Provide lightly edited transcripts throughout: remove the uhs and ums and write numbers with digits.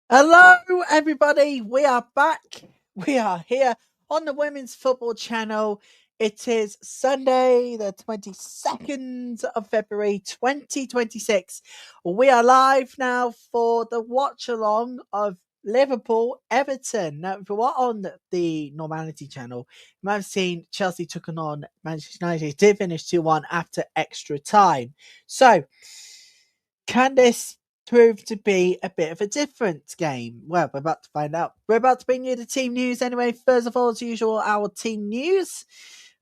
Hello, everybody. We are back. We are here on the Women's Football Channel. It is Sunday, the 22nd of February, 2026. We are live now for the watch-along of Liverpool Everton. Now, if you are on the Normality Channel, you might have seen Chelsea took on Manchester United. It did finish 2-1 after extra time. So, can this prove to be a bit of a different game? Well, we're about to find out. We're about to bring you the team news anyway. First of all, as usual, our team news.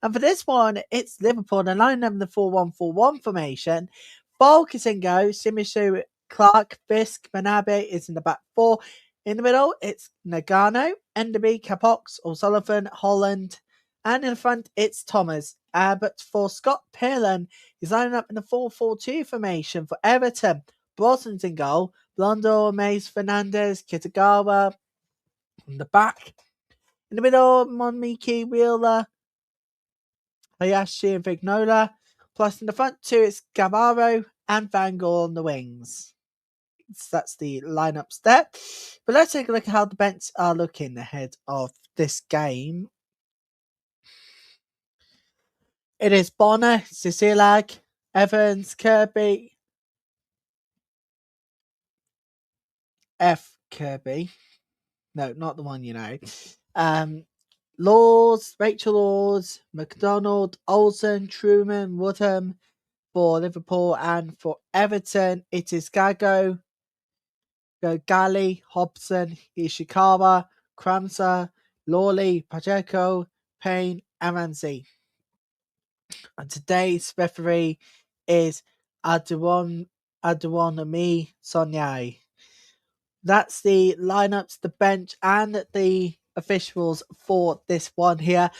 And for this one, it's Liverpool. The line number the 4-1-4-1 formation. Volk is in go. Simisu, Clark, Fisk, Manabe is in the back four. In the middle, it's Nagano, Enderby, Capox, O'Sullivan, Holland. And in the front, it's Thomas. But for Scott Pearland, he's lining up in the 4-4-2 formation for Everton. Brosnan's in goal. Blondo, Mace, Fernandez, Kitagawa on the back. In the middle, Monmiki, Wheeler, Hayashi, and Vignola. Plus in the front two, it's Gavaro and Van Gaal on the wings. So that's the lineups there. But let's take a look at how the bench are looking ahead of this game. It is Bonner, Cecilak, Evans, Kirby, Kirby. No, not the one you know. Laws, Rachel Laws, McDonald, Olsen, Truman, Woodham for Liverpool, and for Everton, it is Gago, Gali, Hobson, Ishikawa, Kramsa, Lawley, Pacheco, Payne, and Ramsey. And today's referee is Adewonami Sonyai. That's the lineups, the bench, and the officials for this one here.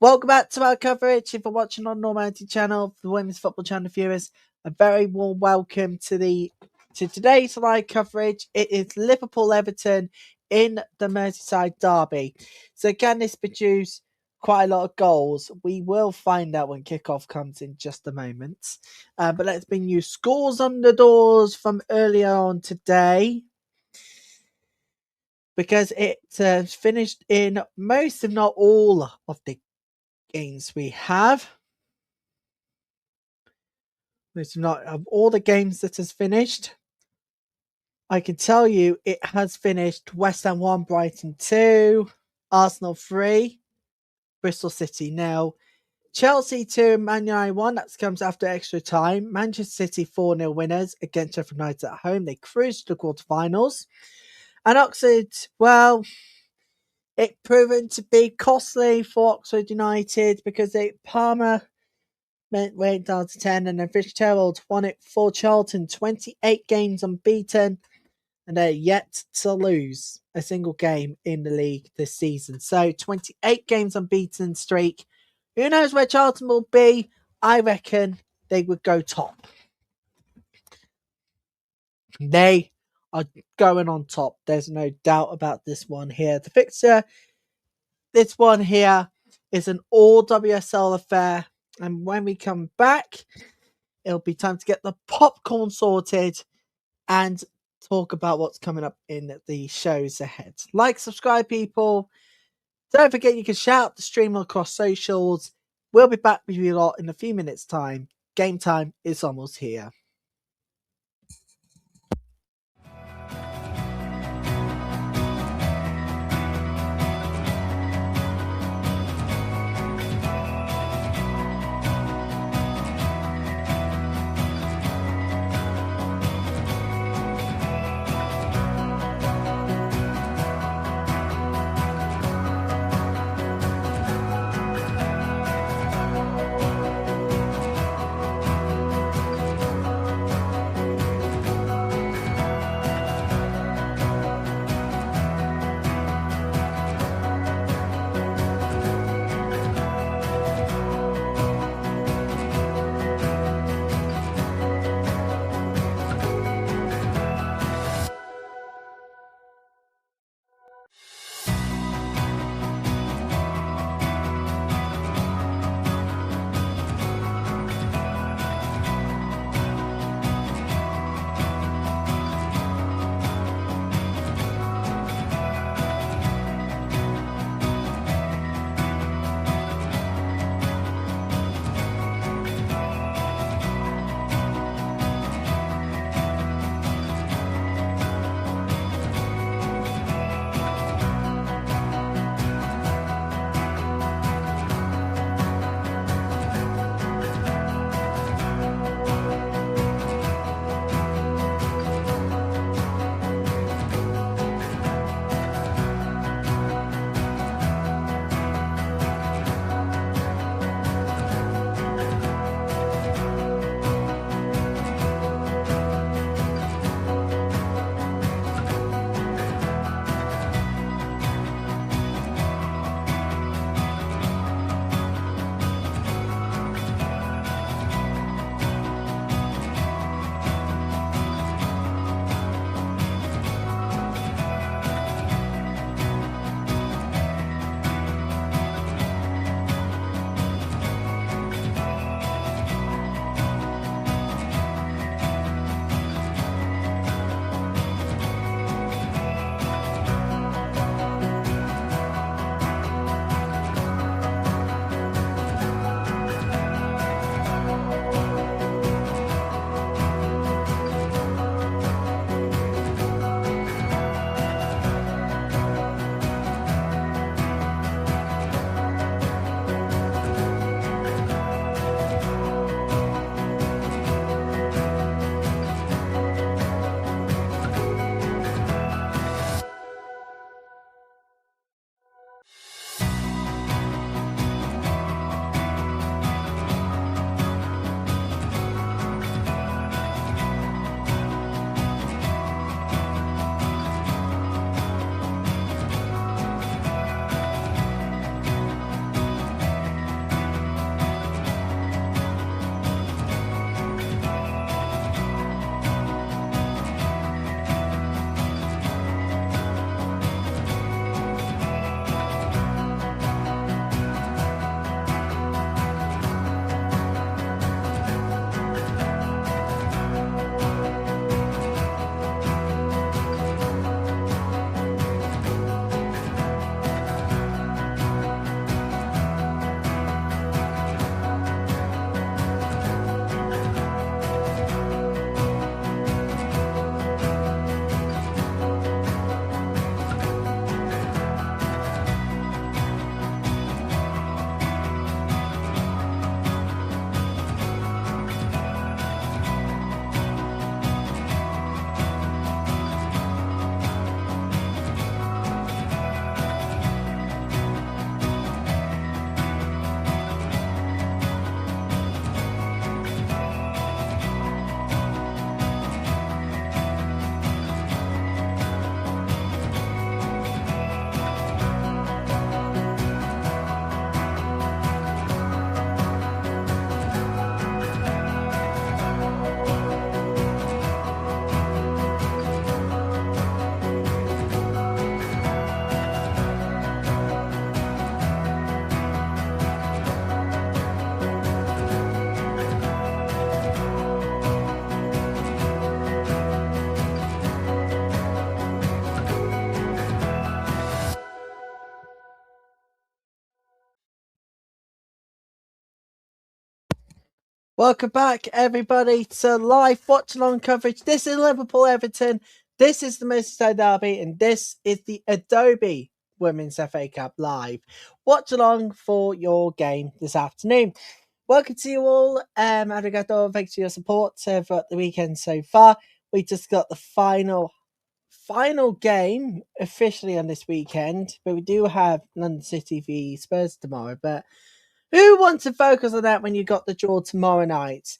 Welcome back to our coverage. If you're watching on Normality Channel, the Women's Football Channel viewers, a very warm welcome to today's live coverage. It is Liverpool Everton in the Merseyside derby. So can this produce quite a lot of goals? We will find out when kickoff comes in just a moment. But let's bring you scores on the doors from earlier on today, because it finished in most, if not all, of the games we have. Most, if not of all the games that has finished, I can tell you it has finished West Ham 1, Brighton 2, Arsenal 3, Bristol City 0, Chelsea 2, Man United 1. That comes after extra time. Manchester City 4-0 winners against Sheffield United at home. They cruised to the quarterfinals. And Oxford, well, it proven to be costly for Oxford United because Palmer went down to 10, and then Fitzgerald won it for Charlton. 28 games unbeaten, and they're yet to lose a single game in the league this season. So 28 games unbeaten streak. Who knows where Charlton will be? I reckon they would go top. They are going on top. There's no doubt about this one here. The fixture, this one here, is an all WSL affair. And when we come back, it'll be time to get the popcorn sorted and talk about what's coming up in the shows ahead. Like, subscribe, people. Don't forget you can shout the stream across socials. We'll be back with you lot in a few minutes' time. Game time is almost here. Welcome back, everybody, to live watch-along coverage. This is Liverpool Everton. This is the Merseyside derby, and this is the Adobe Women's FA Cup live watch along for your game this afternoon. Welcome to you all. Arigato, thanks for your support throughout the weekend so far. We just got the final game officially on this weekend, but we do have London City v Spurs tomorrow. But who wants to focus on that when you got the draw tomorrow night?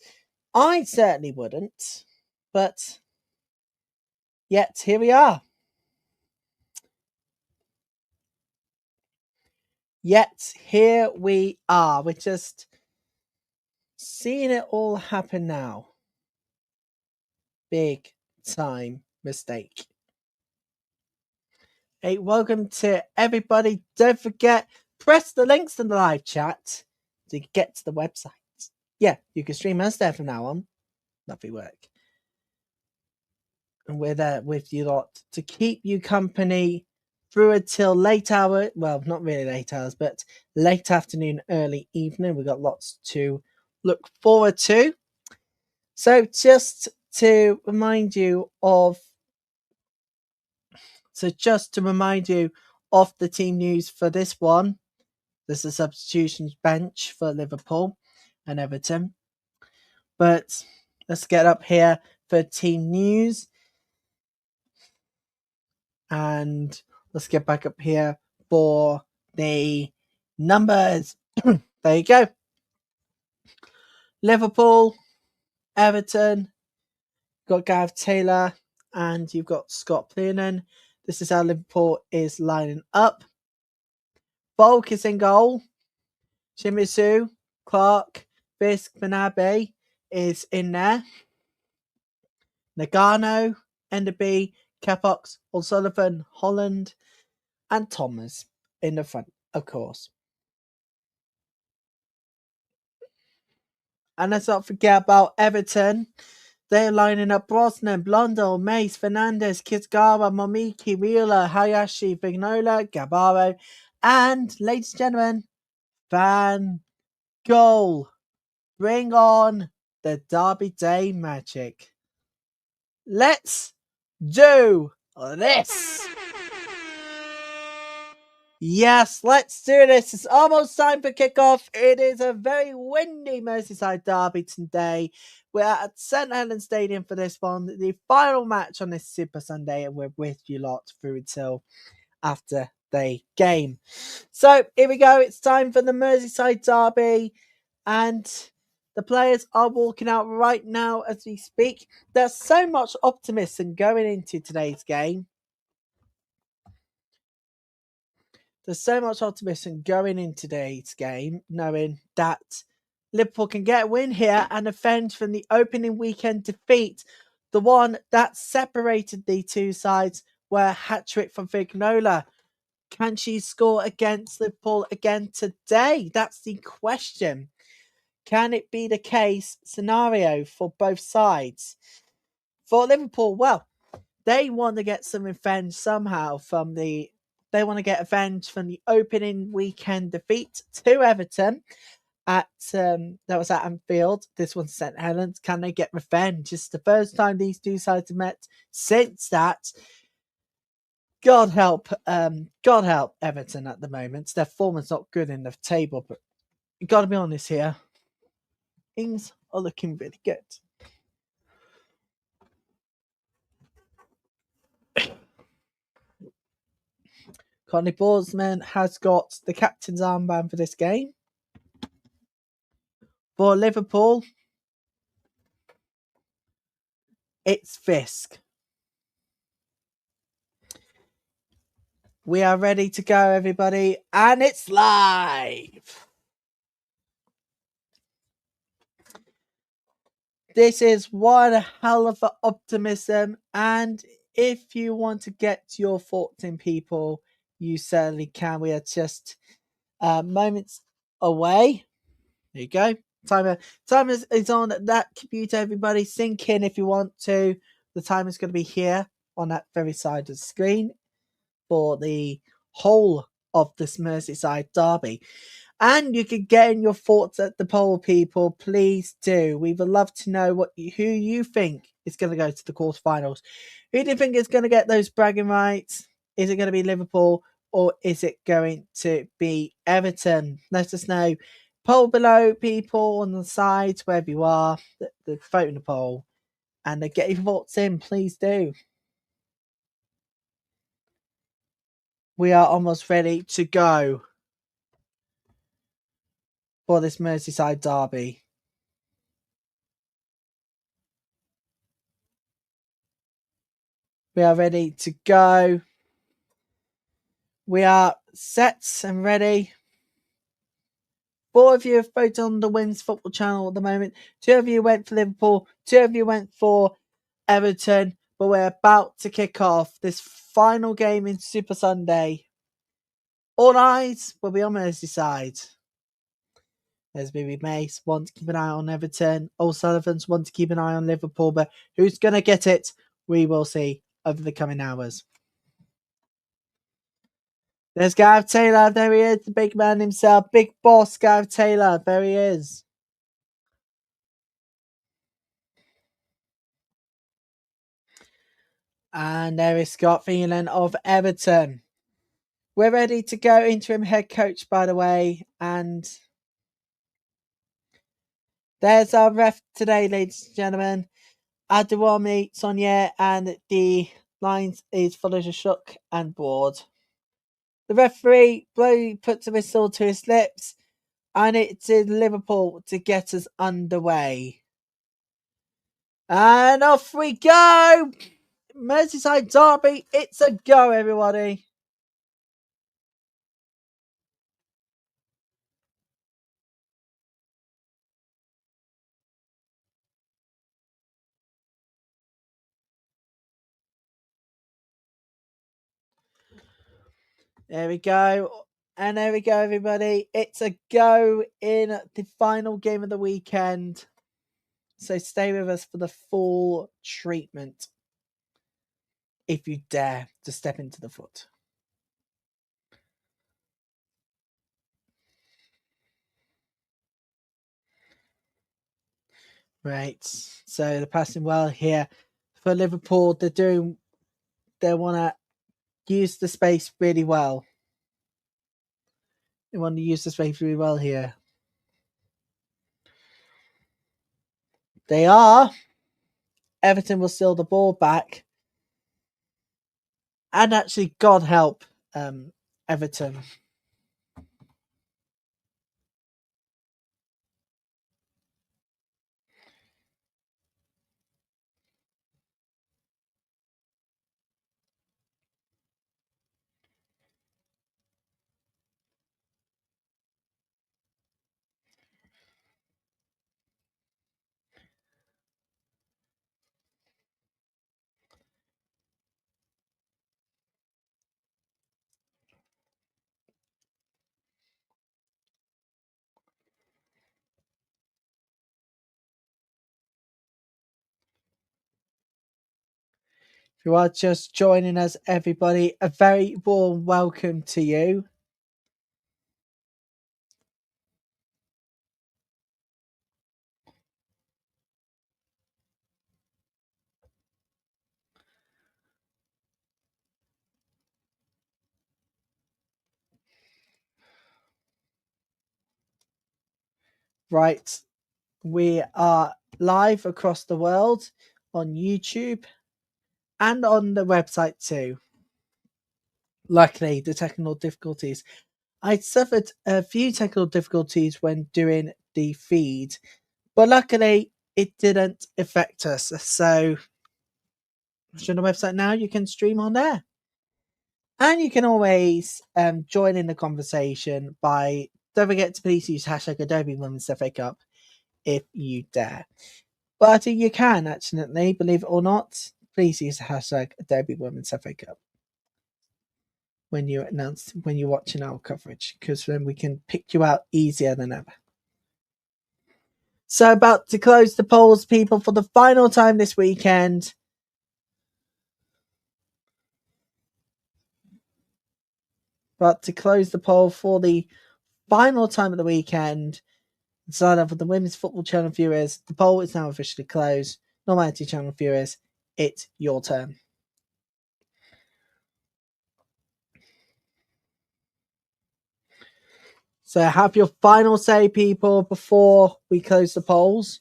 I certainly wouldn't, but yet here we are. We're just seeing it all happen now. Big time mistake. Hey, welcome to everybody. Don't forget, press the links in the live chat to get to the website. Yeah, you can stream us there from now on. Lovely work. And we're there with you lot to keep you company through until late hour. Well, not really late hours, but late afternoon, early evening. We've got lots to look forward to. So just to remind you of the team news for this one. There's a substitutions bench for Liverpool and Everton. But let's get up here for team news. And let's get back up here for the numbers. There you go. Liverpool, Everton, got Gareth Taylor, and you've got Scott Pleenan. This is how Liverpool is lining up. Volk is in goal. Shimizu, Clark, Fisk, Manabe is in there. Nagano, Enderby, Capox, O'Sullivan, Holland, and Thomas in the front, of course. And let's not forget about Everton. They're lining up Brosnan, Blondell, Mace, Fernandez, Kizgawa, Momiki, Wheeler, Hayashi, Vignola, Gabaro, and, ladies and gentlemen, Van Goal. Bring on the Derby Day magic. Let's do this. Yes, let's do this. It's almost time for kickoff. It is a very windy Merseyside derby today. We're at St Helens Stadium for this one, the final match on this Super Sunday, and we're with you lot through until after the game. So here we go. It's time for the Merseyside derby, and the players are walking out right now as we speak. There's so much optimism going into today's game. There's so much optimism going in today's game, knowing that Liverpool can get a win here and avenge from the opening weekend defeat, the one that separated the two sides, where hat-trick from Vignola. Can she score against Liverpool again today? That's the question. Can it be the case scenario for both sides? For Liverpool, well, they want to get some revenge somehow they want to get revenge from the opening weekend defeat to Everton that was at Anfield. This one's St Helens. Can they get revenge? It's the first time these two sides have met since that. God help Everton at the moment. Their form is not good in the table, but you got to be honest here. Things are looking really good. Connie Borsman has got the captain's armband for this game. For Liverpool, it's Fisk. We are ready to go, everybody, and it's live. This is one hell of an optimism, and if you want to get your thoughts in, people, you certainly can. We are just moments away. There you go. Timer is on that computer, everybody. Sync in if you want to. The timer is going to be here on that very side of the screen for the whole of this Merseyside derby. And you can get in your thoughts at the poll, people. Please do. We would love to know who you think is going to go to the quarterfinals. Who do you think is going to get those bragging rights? Is it going to be Liverpool or is it going to be Everton? Let us know. Poll below, people, on the sides, wherever you are. The vote in the poll. And get your thoughts in. Please do. We are almost ready to go for this Merseyside derby. We are ready to go. We are set and ready. 4 of you have voted on the Women's Football Channel at the moment. 2 of you went for Liverpool. 2 of you went for Everton. But we're about to kick off this final game in Super Sunday. All eyes will be on Merseyside. There's Billy Mace, want to keep an eye on Everton. O'Sullivan's want to keep an eye on Liverpool. But who's going to get it? We will see over the coming hours. There's Gareth Taylor. There he is, the big man himself. Big boss, Gareth Taylor. There he is. And there is Scott Phelan of Everton. We're ready to go. Interim head coach, by the way. And there's our ref today, ladies and gentlemen. Adobe, Sonia, and the lines is followed shook and bored. The referee puts a whistle to his lips, and it's in Liverpool to get us underway. And off we go! Merseyside derby, it's a go, everybody. There we go. And there we go, everybody. It's a go in the final game of the weekend. So stay with us for the full treatment. If you dare to step into the foot. Right. So they're passing well here for Liverpool. They want to use the space really well. They want to use the space really well here. They are. Everton will steal the ball back. And actually, God help Everton. If you are just joining us, everybody, a very warm welcome to you. Right, we are live across the world on YouTube and on the website too. Luckily, the technical difficulties. I suffered a few technical difficulties when doing the feed, but luckily it didn't affect us. So, on the website now, you can stream on there. And you can always join in the conversation by, don't forget to please use hashtag Adobe Women's FA Cup if you dare. But you can actually, believe it or not, please use the hashtag Adobe Women's FA Cup when you're watching our coverage, because then we can pick you out easier than ever. So about to close the polls, people, for the final time this weekend. But to close the poll for the final time of the weekend, sign up for the Women's Football Channel viewers, the poll is now officially closed. Normality Channel viewers, it's your turn. So have your final say, people, before we close the polls.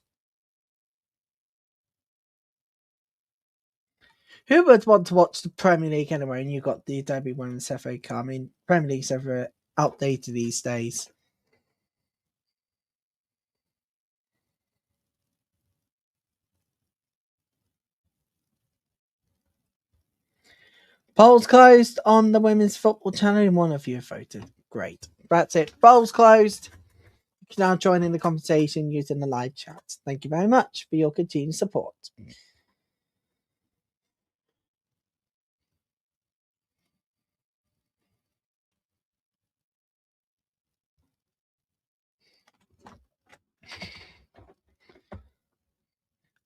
Who would want to watch the Premier League anyway? And you got the Adobe one and FA Cup. I mean, Premier League's ever outdated these days. Polls closed on the Women's Football Channel, and one of you voted. Great. That's it. Polls closed. You can now join in the conversation using the live chat. Thank you very much for your continued support.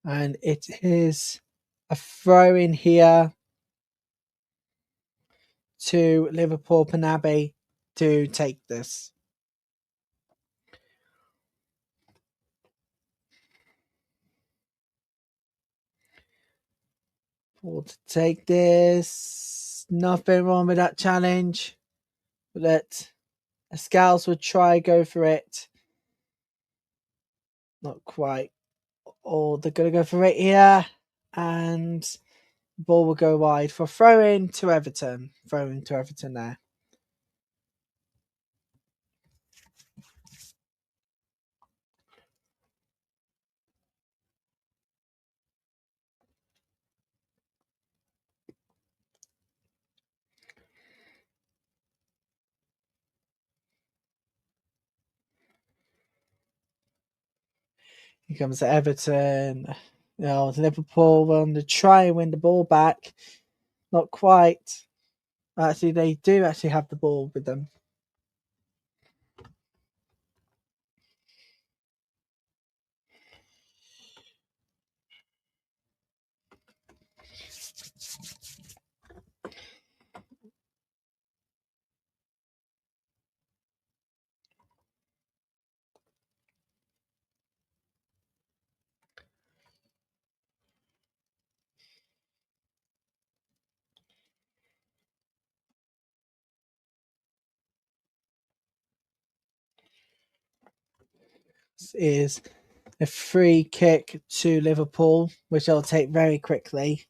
And it is a throw in here to Liverpool Panabe to take this. Or to take this. Nothing wrong with that challenge. But Scouts would try go for it. Not quite. Or they're going to go for it here. And the ball will go wide for throw in to Everton. Throw in to Everton there. Here comes Everton. Liverpool want to try and win the ball back. Not quite. Actually, they do actually have the ball with them. This is a free kick to Liverpool, which I'll take very quickly.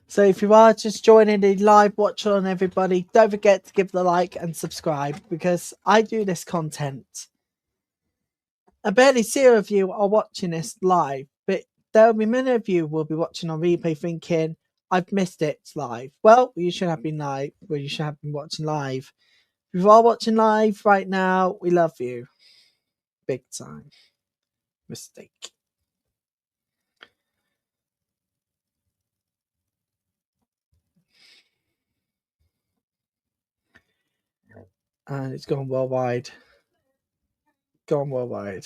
So if you are just joining the live watch on, everybody, don't forget to give the like and subscribe, because I do this content. I barely see of you are watching this live, but there will be many of you will be watching on replay thinking, I've missed it live. Well, you should have been live. Well, you should have been watching live. If you are watching live right now, we love you. Big time. Mistake. And it's gone well wide. Gone well wide.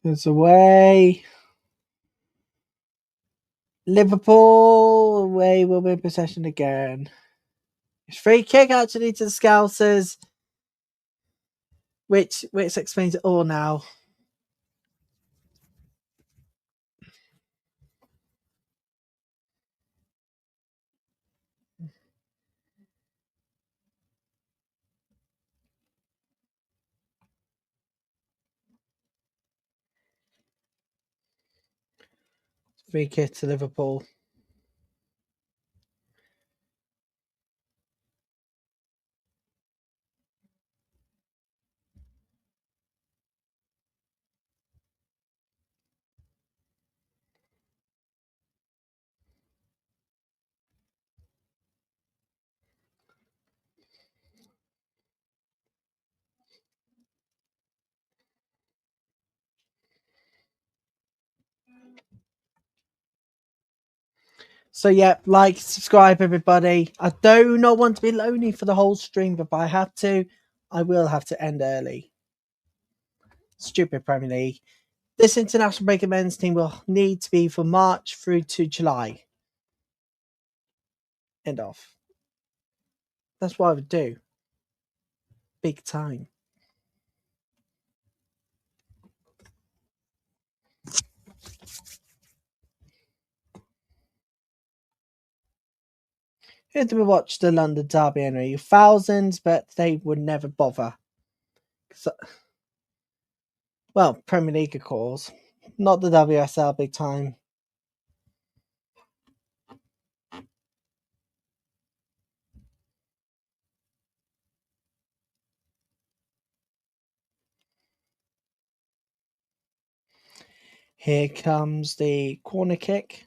It's away. Liverpool away will be in possession again. It's free kick actually to the Scousers, which explains it all now. Free kick to Liverpool. So yeah, like, subscribe, everybody. I do not want to be lonely for the whole stream, but if I have to, I will have to end early. Stupid Premier League. This international break of men's team will need to be from March through to July. End off. That's what I would do. Big time. Who did we watch the London Derby anyway? Thousands, but they would never bother. So, well, Premier League, of course. Not the WSL big time. Here comes the corner kick.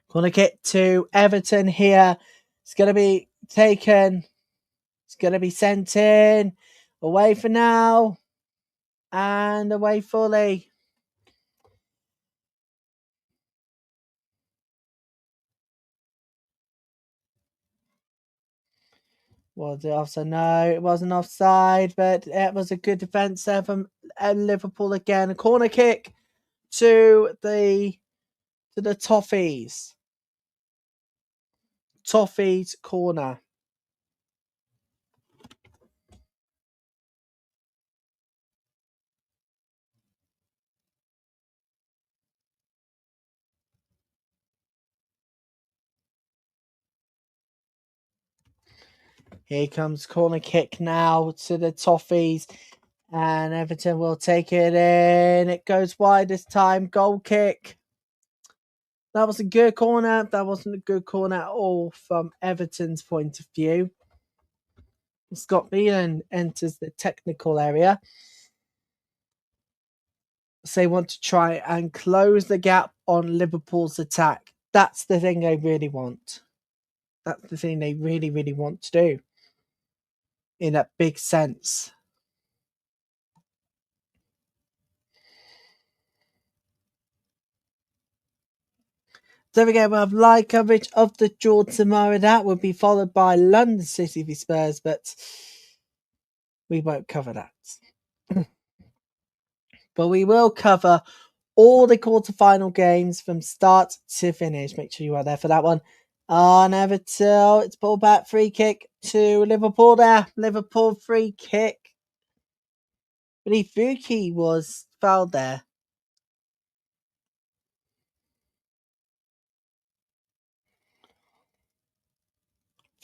Corner kick to Everton here. It's going to be taken. It's going to be sent in. Away for now. And away fully. Was it offside? No, it wasn't offside, but it was a good defence there from Liverpool again. A corner kick to the Toffees. Toffees corner. Here comes corner kick now to the Toffees. And Everton will take it in. It goes wide this time. Goal kick. That was a good corner. That wasn't a good corner at all from Everton's point of view. Scott Beelan enters the technical area. So they want to try and close the gap on Liverpool's attack. That's the thing they really want. That's the thing they really, really want to do. In that big sense. Don't forget, we'll have live coverage of the draw tomorrow. That will be followed by London City v Spurs, but we won't cover that. But we will cover all the quarterfinal games from start to finish. Make sure you are there for that one. On Everton, it's ball back, free kick to Liverpool there. Liverpool free kick. But Ifuki was fouled there.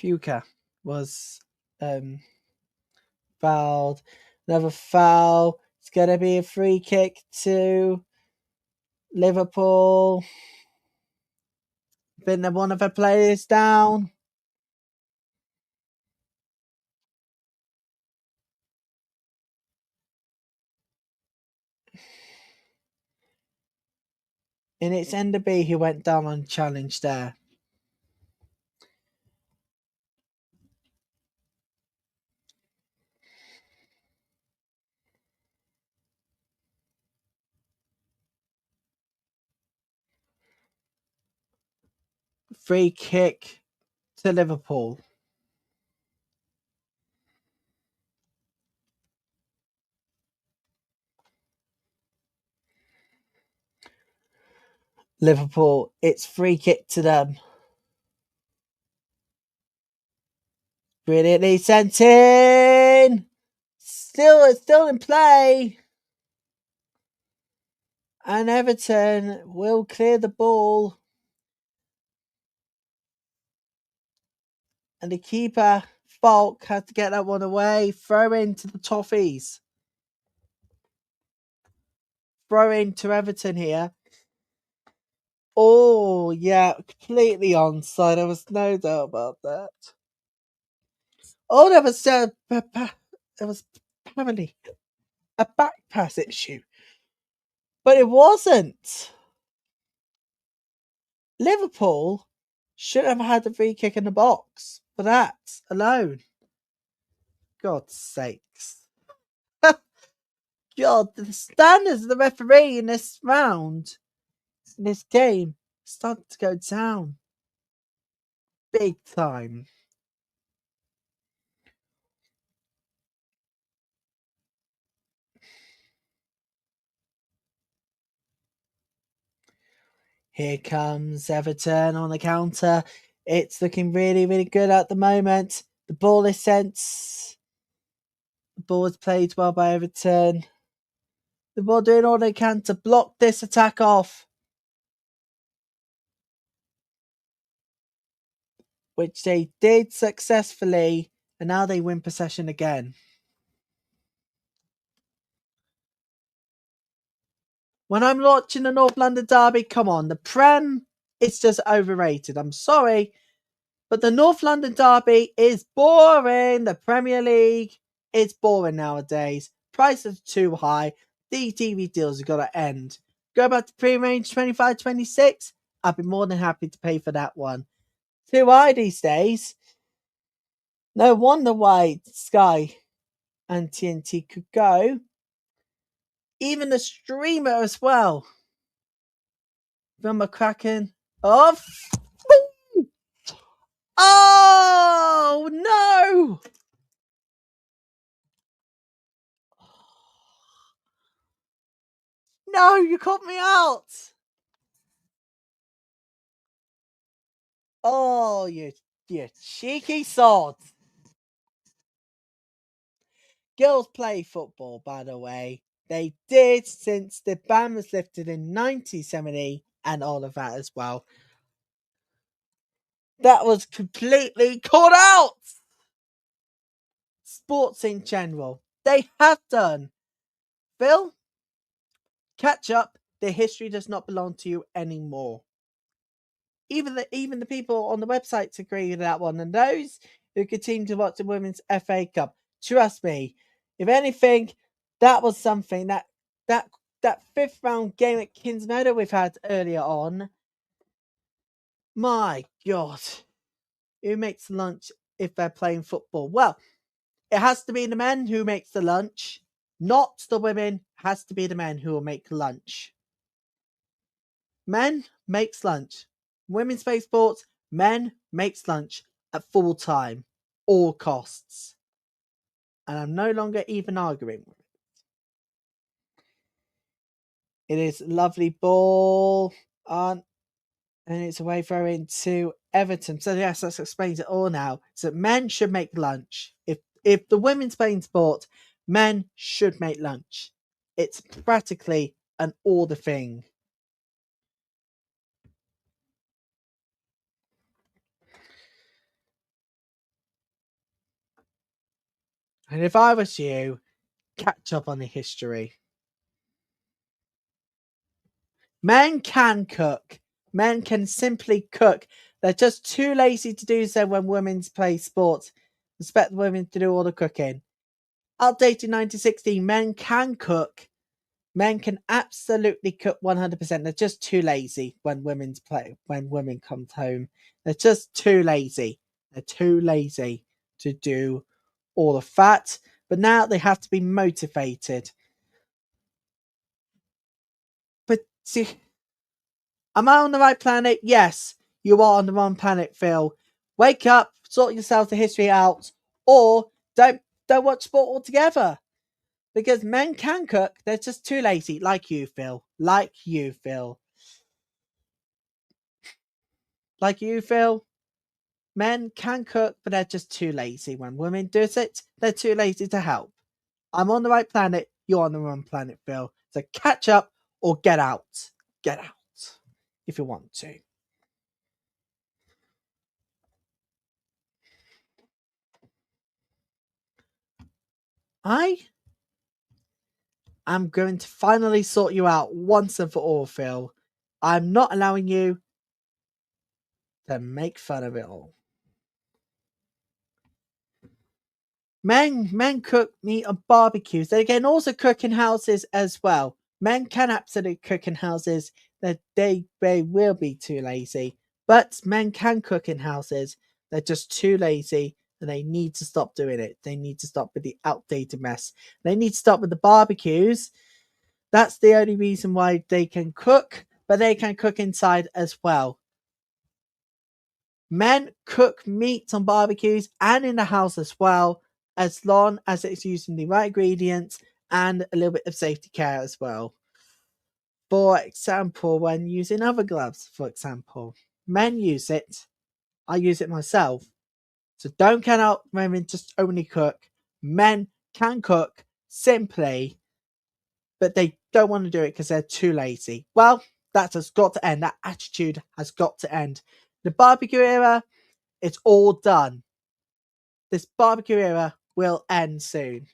Fuka was fouled. Another foul. It's going to be a free kick to Liverpool. Been one of the players down. And it's Enderby who went down on challenge there. Free kick to Liverpool. Liverpool, it's free kick to them. Brilliantly sent in. It's still in play. And Everton will clear the ball. And the keeper, Falk, had to get that one away. Throw into the Toffees. Throw in to Everton here. Oh, yeah, completely onside. There was no doubt about that. Oh, there was apparently a back pass issue, but it wasn't. Liverpool should have had a free kick in the box for that alone. God's sakes. God, the standards of the referee in this round, in this game, started to go down. Big time. Here comes Everton on the counter. It's looking really, really good at the moment. The ball is sent. The ball is played well by Everton. The ball doing all they can to block this attack off, which they did successfully, and now they win possession again. When I'm watching the North London derby, come on, the Prem, it's just overrated. I'm sorry, but the North London derby is boring. The Premier League is boring nowadays. Prices are too high. These TV deals have got to end. Go back to pre-range 25-26. I'd be more than happy to pay for that one. Too high these days. No wonder why Sky and TNT could go. Even the streamer as well. From McCracken. Oh, oh no! No, you caught me out. Oh, you cheeky sod. Girls play football, by the way. They did since the ban was lifted in 1970 and all of that as well. That was completely caught out. Sports in general. They have done. Phil, catch up. The history does not belong to you anymore. Even the people on the websites agree with that one, and those who continue to watch the Women's FA Cup, trust me, if anything, that was something that that fifth round game at Kingsmeadow we've had earlier on. My God, who makes lunch if they're playing football? Well, it has to be the men who makes the lunch, not the women. It has to be the men who will make lunch. Men makes lunch. Women's play sports, men makes lunch at full time, all costs. And I'm no longer even arguing with it. It is a lovely ball on, and it's away throw into Everton. So yes, that explains it all now. So men should make lunch. If the women's playing sport, men should make lunch. It's practically an order thing. And if I was you, catch up on the history. Men can cook. Men can simply cook. They're just too lazy to do so when women play sports. Expect women to do all the cooking. Updated 1916, men can cook. Men can absolutely cook 100%. They're just too lazy when women's play. When women come home, they're just too lazy. They're too lazy to do all of that. But now they have to be motivated. But see, am I on the right planet? Yes, you are on the wrong planet, Phil. Wake up, sort yourself the history out, or don't watch sport altogether. Because men can cook, they're just too lazy, like you, Phil. Like you, Phil. Like you, Phil. Men can cook, but they're just too lazy. When women do it, they're too lazy to help. I'm on the right planet, you're on the wrong planet, Phil. So catch up or get out. Get out. If you want to. I'm going to finally sort you out once and for all, Phil. I'm not allowing you to make fun of it all. Men cook meat on barbecues. They can also cook in houses as well. Men can absolutely cook in houses. That they will be too lazy. But men can cook in houses. They're just too lazy and they need to stop doing it. They need to stop with the outdated mess. They need to stop with the barbecues. That's the only reason why they can cook, but they can cook inside as well. Men cook meat on barbecues and in the house as well, as long as it's using the right ingredients and a little bit of safety care as well. For example, when using other gloves, for example, men use it. I use it myself. So don't count out women just only cook. Men can cook simply, but they don't want to do it because they're too lazy. Well, that has got to end. That attitude has got to end. The barbecue era, it's all done. This barbecue era will end soon.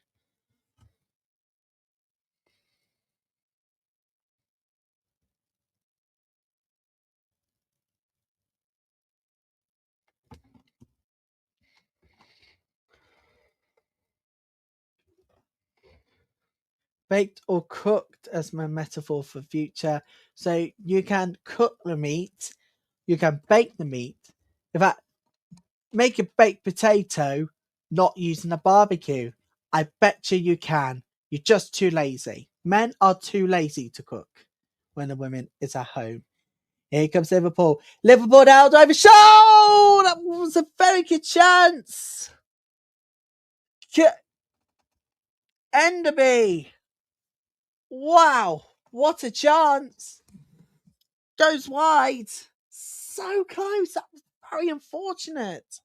Baked or cooked as my metaphor for future. So you can cook the meat, you can bake the meat. In fact, make a baked potato not using a barbecue. I bet you can. You're just too lazy. Men are too lazy to cook when the women is at home. Here comes Liverpool. Liverpool now driver show! That was a very good chance. Enderby. Wow, what a chance. Goes wide. So close. That was very unfortunate.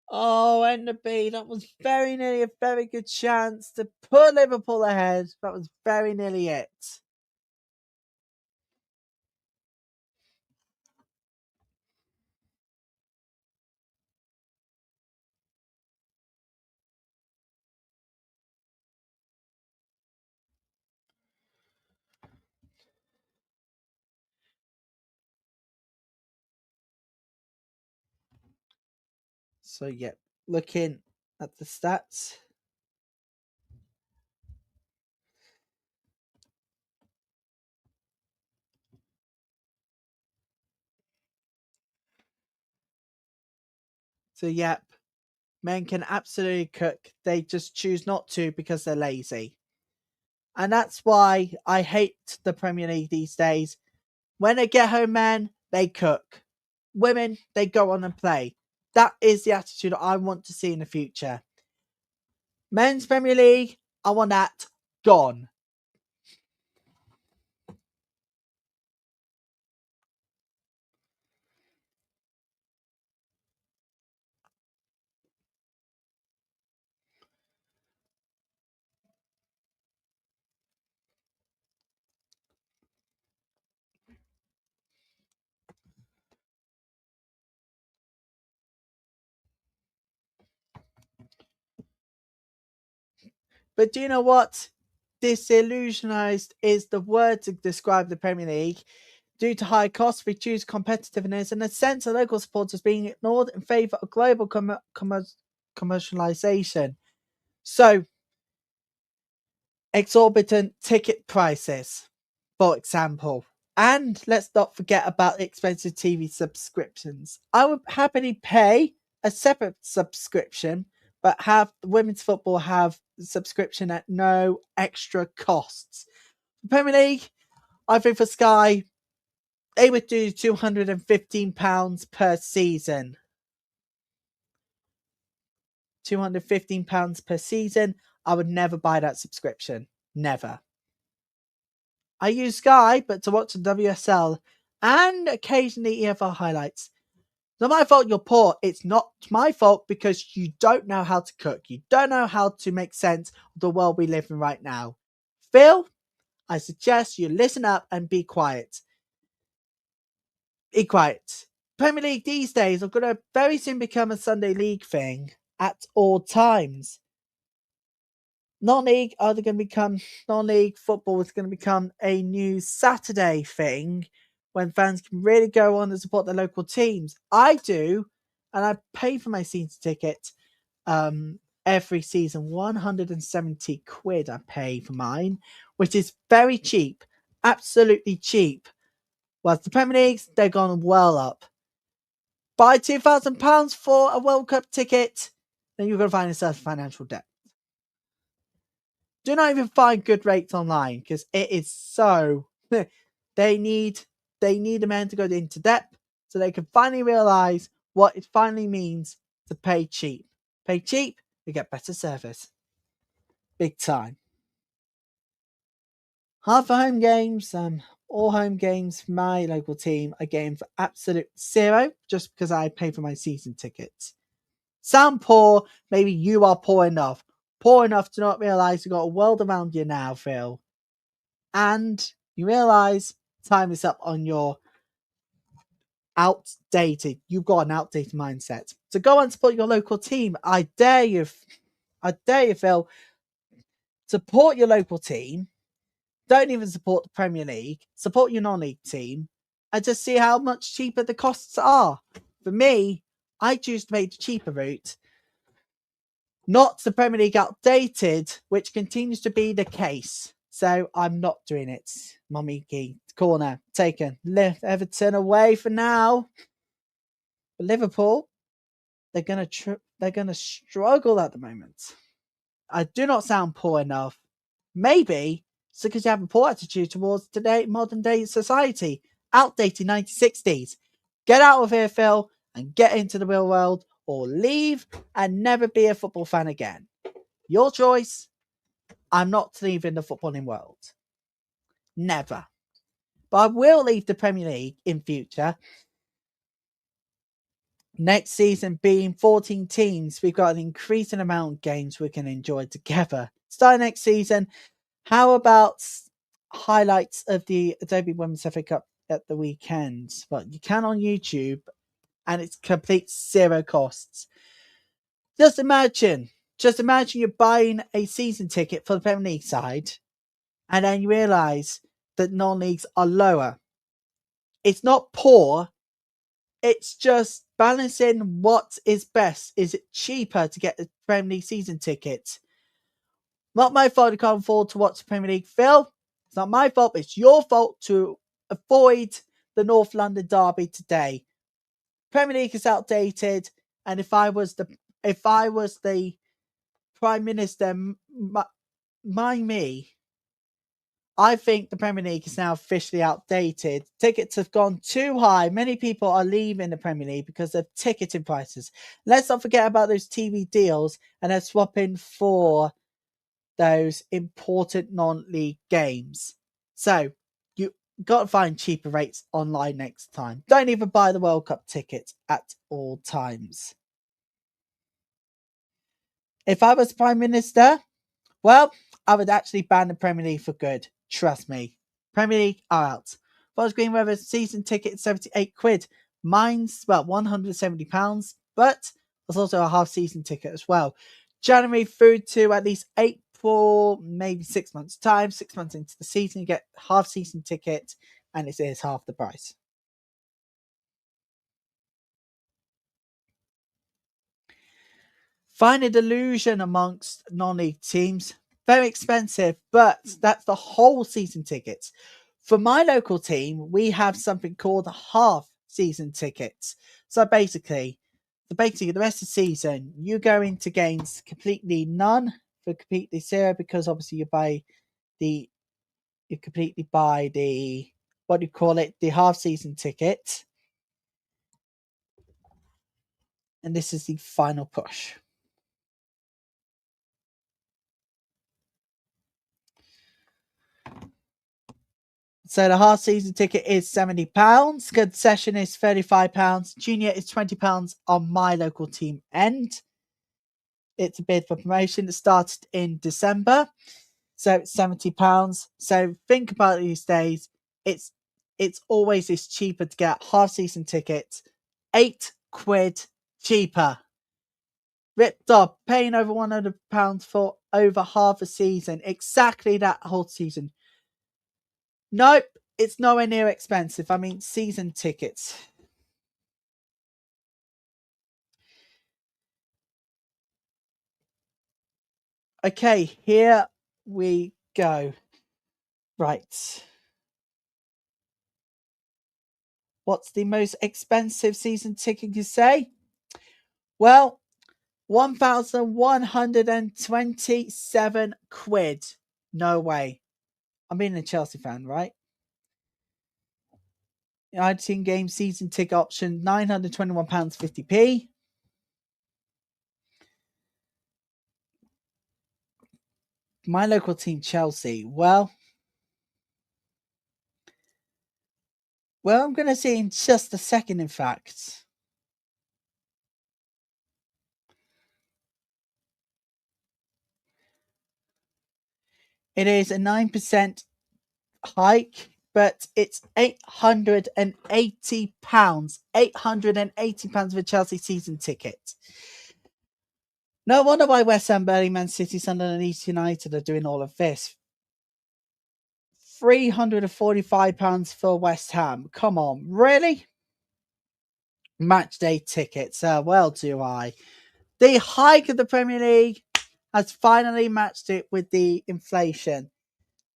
Oh, Enderby, that was very nearly a very good chance to put Liverpool ahead. That was very nearly it. So, yeah, looking at the stats. So, yep, men can absolutely cook. They just choose not to because they're lazy. And that's why I hate the Premier League these days. When they get home, men, they cook. Women, they go on and play. That is the attitude I want to see in the future. Men's Premier League, I want that gone. But do you know what? Disillusionized is the word to describe the Premier League. Due to high costs, reduced competitiveness, and a sense of local supporters being ignored in favour of global commercialization. So, exorbitant ticket prices, for example. And let's not forget about expensive TV subscriptions. I would happily pay a separate subscription, but have women's football have subscription at no extra costs. Premier League, I think for Sky, they would do £215 per season. £215 per season. I would never buy that subscription. Never. I use Sky, but to watch the WSL and occasionally EFL highlights. It's not my fault you're poor. It's not my fault because you don't know how to cook. You don't know how to make sense of the world we live in right now. Phil, I suggest you listen up and be quiet. Be quiet. Premier League these days are going to very soon become a Sunday League thing at all times. Non-league are they going to become non-league football is going to become a new Saturday thing when fans can really go on and support their local teams. I do, and I pay for my season ticket every season. 170 quid I pay for mine, which is very cheap, absolutely cheap. Whilst the Premier Leagues, they're gone well up. Buy £2,000 for a World Cup ticket, then you're going to find yourself in financial debt. Do not even find good rates online because it is so. they need a man to go into depth so they can finally realize what it finally means to pay cheap. Pay cheap, you get better service. Big time. Half the home games, all home games for my local team are getting for absolute zero just because I pay for my season tickets. Sound poor, maybe you are poor enough. Poor enough to not realise you've got a world around you now, Phil. And you realise time is up on your you've got an outdated mindset. So go and support your local team. I dare you, Phil. Support your local team. Don't even support the Premier League. Support your non-league team and just see how much cheaper the costs are. For me, I choose to make the cheaper route. Not the Premier League outdated, which continues to be the case. So I'm not doing it. Mummy key corner taken. Lift Everton away for now. But Liverpool, they're gonna struggle at the moment. I do not sound poor enough. Maybe it's because you have a poor attitude towards today modern day society. Outdated 1960s. Get out of here, Phil, and get into the real world, or leave and never be a football fan again. Your choice. I'm not leaving the footballing world. Never. But I will leave the Premier League in future. Next season being 14 teams, we've got an increasing amount of games we can enjoy together. Starting next season, how about highlights of the Adobe Women's FA Cup at the weekend? Well, you can on YouTube, and it's complete zero costs. Just imagine you're buying a season ticket for the Premier League side, and then you realise that non-leagues are lower. It's not poor. It's just balancing what is best. Is it cheaper to get the Premier League season ticket? Not my fault you can't afford to watch the Premier League, Phil. It's not my fault. It's your fault to avoid the North London derby today. Premier League is outdated, and if I was the Prime Minister, mind me, I think the Premier League is now officially outdated. Tickets have gone too high. Many people are leaving the Premier League because of ticketing prices. Let's not forget about those TV deals, and they're swapping for those important non-league games. So you got to find cheaper rates online next time. Don't even buy the World Cup tickets at all times. If I was Prime Minister, well, I would actually ban the Premier League for good. Trust me. Premier League are out. Forest Green Rovers season ticket 78 quid. Mine's well £170, but there's also a half season ticket as well. January through to at least April, maybe 6 months time. 6 months into the season, you get half season ticket, and it is half the price. Find a delusion amongst non-league teams. Very expensive, but that's the whole season tickets. For my local team, we have something called half season tickets. So basically, the rest of the season, you go into games completely none for completely zero because obviously you completely buy the what do you call it, the half season ticket. And this is the final push. So the half season ticket is £70. Concession is £35. Junior is £20 on my local team end. It's a bid for promotion that started in December. So it's £70. So think about it these days. It's always this cheaper to get half season tickets. £8 cheaper. Ripped off, paying over £100 for over half a season. Exactly that whole season. Nope, it's nowhere near expensive. I mean, season tickets. Okay, here we go. Right. What's the most expensive season ticket you say? Well, 1,127 quid. No way. I'm being a Chelsea fan, right? 19 game season ticket option, £921.50p. My local team, Chelsea. Well, I'm going to see in just a second, in fact. It is a 9% hike, but it's £880. £880 for a Chelsea season ticket. No wonder why West Ham, Burnley, Man City, Sunderland, and East United are doing all of this. £345 for West Ham. Come on, really? Match day tickets. Well, do I. The hike of the Premier League has finally matched it with the inflation.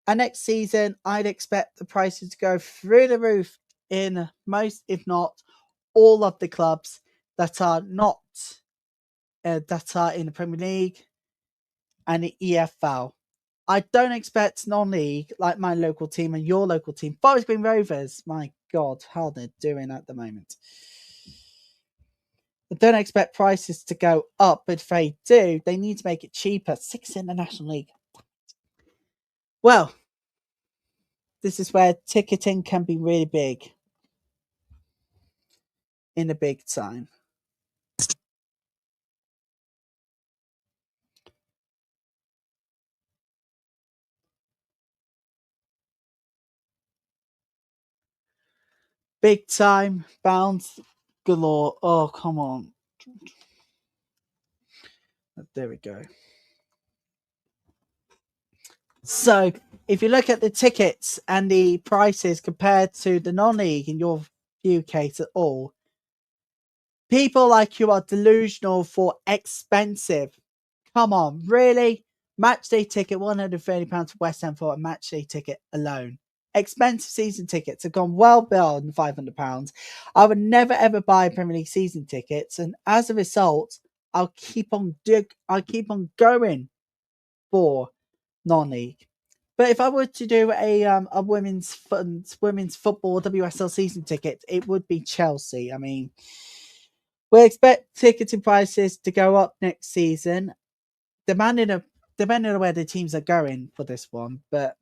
And next season, I'd expect the prices to go through the roof in most, if not all, of the clubs that are not that are in the Premier League and the EFL. I don't expect non-league like my local team and your local team, Forest Green Rovers. My God, how they're doing at the moment. I don't expect prices to go up, but if they do, they need to make it cheaper. 6 in the National League. Well, this is where ticketing can be really big. In the big time. Big time bounce galore. Oh, come on. There we go. So, if you look at the tickets and the prices compared to the non-league in your view case at all, people like you are delusional for expensive. Come on, really? Matchday ticket, £130 for West Ham for a matchday ticket alone. Expensive season tickets have gone well beyond £500. I would never ever buy Premier League season tickets, and as a result, I'll keep on going for non-league. But if I were to do a women's football WSL season ticket, it would be Chelsea. I mean, we expect ticketing prices to go up next season, depending on where the teams are going for this one. But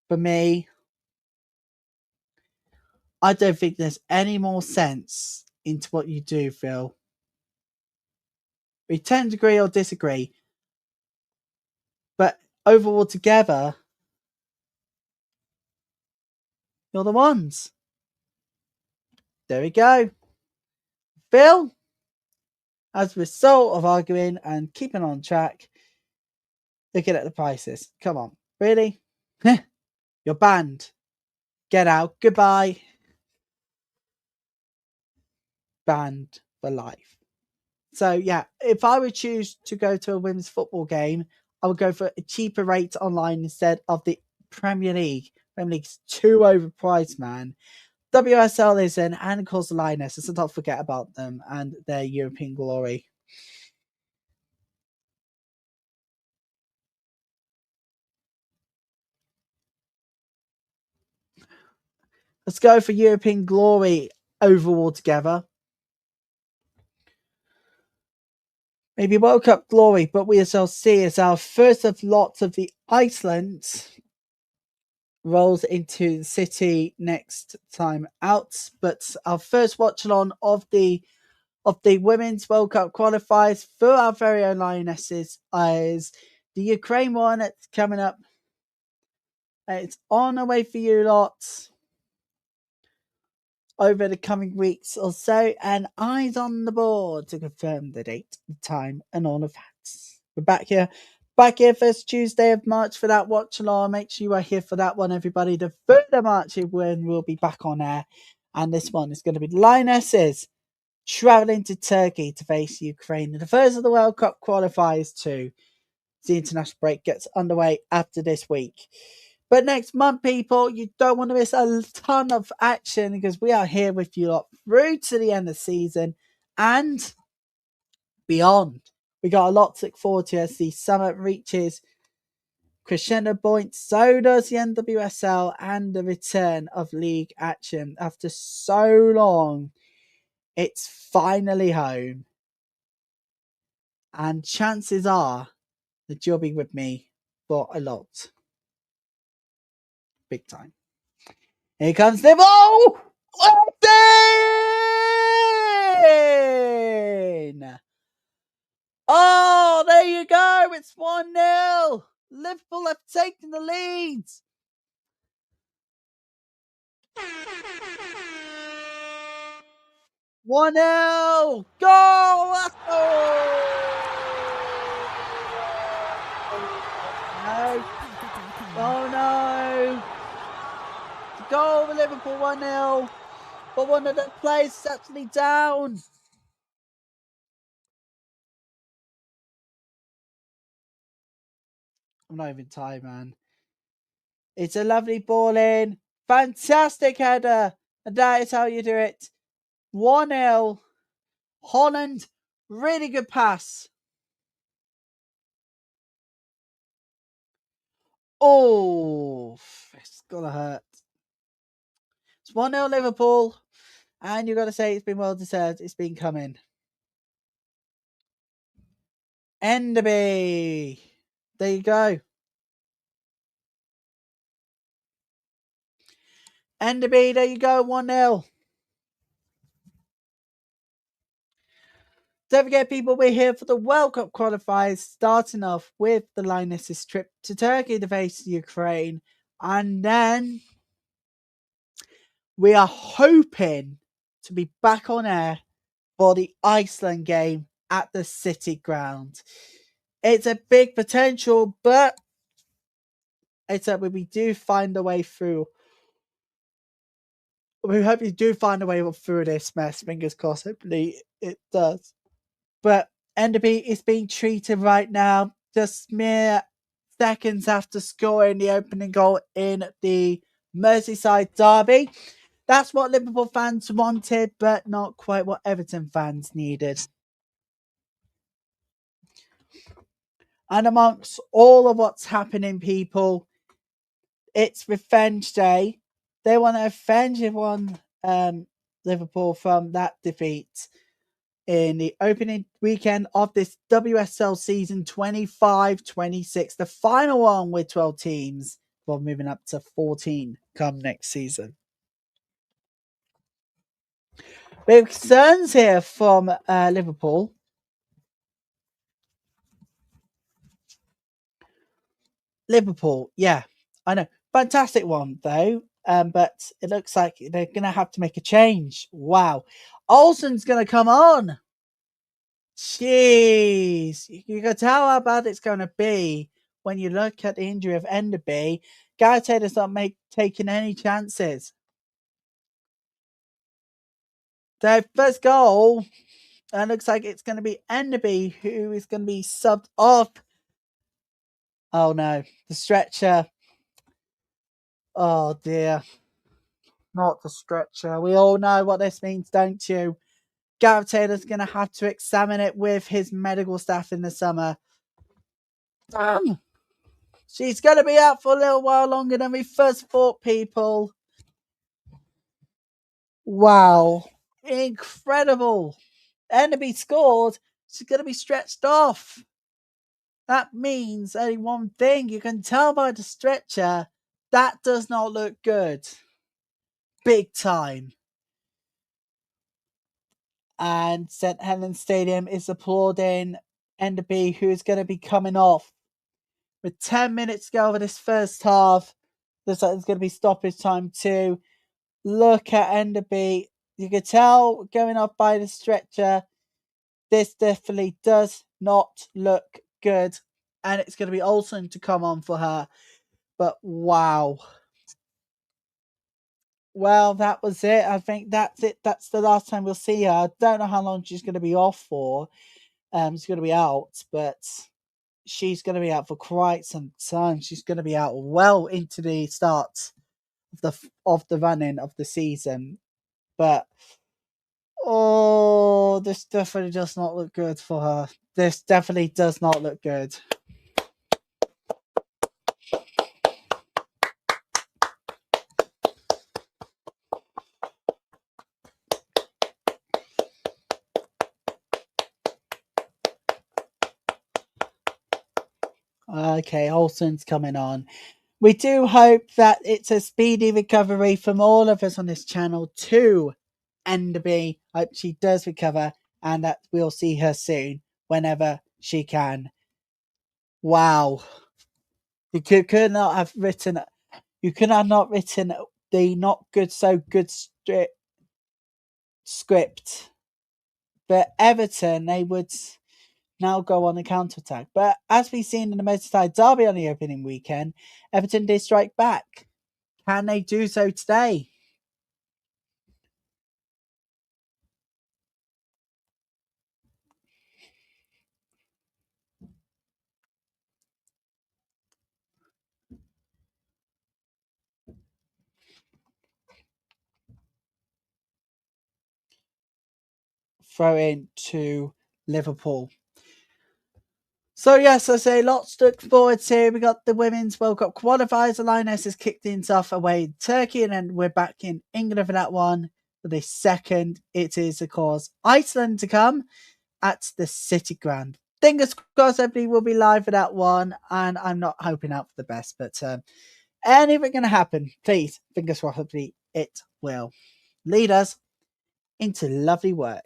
for me, I don't think there's any more sense into what you do, Phil. We tend to agree or disagree, but overall together, you're the ones. There we go. Phil, as a result of arguing and keeping on track, looking at the prices. Come on, really? You're banned. Get out. Goodbye. Banned for life. So yeah, if I would choose to go to a women's football game, I would go for a cheaper rate online instead of the Premier League. Premier League's too overpriced, man. WSL isn't, and of course the Lionesses, so don't forget about them and their European glory. Let's go for European glory overall together. Maybe World Cup glory, but we shall see as our first of lots of the Iceland rolls into the city next time out. But our first watch along of the Women's World Cup qualifiers for our very own Lionesses is the Ukraine one that's coming up. It's on the way for you lots. over the coming weeks or so, and eyes on the board to confirm the date, the time, and all of that. We're back here first Tuesday of March for that watch along. Make sure you are here for that one, everybody. The 3rd of March when we'll be back on air, and this one is going to be Lionesses traveling to Turkey to face Ukraine in the first of the World Cup qualifiers too. The international break gets underway after this week. But next month, people, you don't want to miss a ton of action because we are here with you lot through to the end of the season and beyond. We got a lot to look forward to as the summer reaches crescendo points. So does the NWSL and the return of league action. After so long, it's finally home. And chances are that you'll be with me for a lot. Big time. Here comes the ball! Oh, there you go. It's 1-0. Liverpool have taken the lead. One 0 Goal! No. Oh no. Goal for Liverpool 1-0. But one of the players is actually down. I'm not even tired, man. It's a lovely ball in. Fantastic header. And that is how you do it. 1-0. Holland. Really good pass. Oh, it's gonna hurt. It's 1-0 Liverpool. And you've got to say it's been well deserved. It's been coming. Enderby. There you go. Enderby, there you go. 1-0. Don't forget, people, we're here for the World Cup qualifiers, starting off with the Lionesses trip to Turkey to face Ukraine. And then we are hoping to be back on air for the Iceland game at the City Ground. It's a big potential, but it's that we do find a way through. We hope you do find a way through this mess. Fingers crossed. Hopefully it does. But Enderby is being treated right now just mere seconds after scoring the opening goal in the Merseyside derby. That's what Liverpool fans wanted, but not quite what Everton fans needed. And amongst all of what's happening, people, it's revenge day. They want to avenge everyone, Liverpool, from that defeat in the opening weekend of this WSL season 25-26, the final one with 12 teams, before moving up to 14 come next season. Big concerns here from Liverpool. Liverpool, yeah, I know. Fantastic one, though. But it looks like they're going to have to make a change. Wow. Olsen's going to come on. Jeez. You can tell how bad it's going to be when you look at the injury of Enderby. Gareth Taylor's not taking any chances. Their first goal, and looks like it's going to be Enderby who is going to be subbed off. Oh no, the stretcher. Oh dear. Not the stretcher. We all know what this means, don't you? Gareth Taylor's going to have to examine it with his medical staff in the summer. She's going to be out for a little while longer than we first thought, people. Wow. Incredible. Enderby scored. She's going to be stretched off. That means only one thing. You can tell by the stretcher that does not look good. Big time. And St Helens Stadium is applauding Enderby, who is going to be coming off. With 10 minutes to go over this first half, looks like there's going to be stoppage time too. Look at Enderby. You can tell going off by the stretcher. This definitely does not look good. And it's going to be Olsen to come on for her. But wow. Well, that was it. I think that's it. That's the last time we'll see her. I don't know how long she's going to be off for. She's going to be out, but she's going to be out for quite some time. She's going to be out well into the start of the running of the season. But oh, this definitely does not look good for her. This definitely does not look good. Okay, Olsen's coming on. We do hope that it's a speedy recovery from all of us on this channel to Enderby. Hope she does recover and that we'll see her soon whenever she can. Wow. You could not have written, you could have not written the not good so good script. But Everton, they would now go on the counter-attack. But as we've seen in the Merseyside derby on the opening weekend, Everton did strike back. Can they do so today? Throw in to Liverpool. So yes, I say lots to look forward to. We got the Women's World Cup qualifiers. The Lioness has kicked things off away in Turkey, and then we're back in England for that one. For the second, it is of course Iceland to come at the City Ground. Fingers crossed everybody will be live for that one, and I'm not hoping out for the best, but anything going to happen, please, fingers crossed, hopefully it will lead us into lovely work.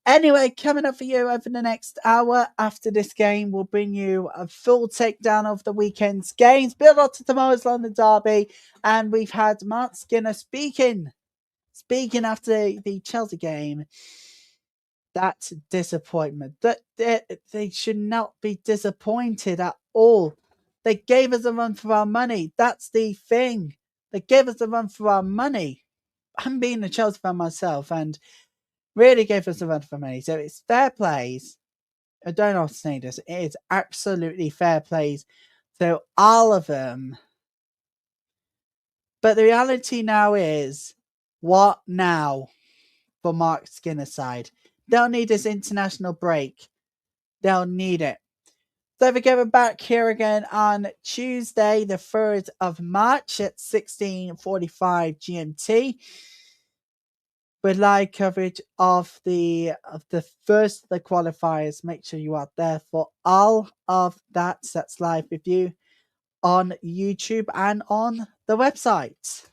Anyway, coming up for you over the next hour after this game, we'll bring you a full takedown of the weekend's games, build up to tomorrow's London Derby, and we've had Mark Skinner speaking after the Chelsea game. That's disappointment. That they should not be disappointed at all. They gave us a run for our money. That's the thing. They gave us a run for our money. I'm being a Chelsea fan myself, and really gave us a run for money. So it's fair plays. I don't know how to say this. It is absolutely fair plays to all of them. But the reality now is, what now for Mark Skinner's side? They'll need this international break. They'll need it. So we're going back here again on Tuesday, the 3rd of March at 16:45 GMT. With live coverage of the first of the qualifiers. Make sure you are there for all of that. That's live with you on YouTube and on the website.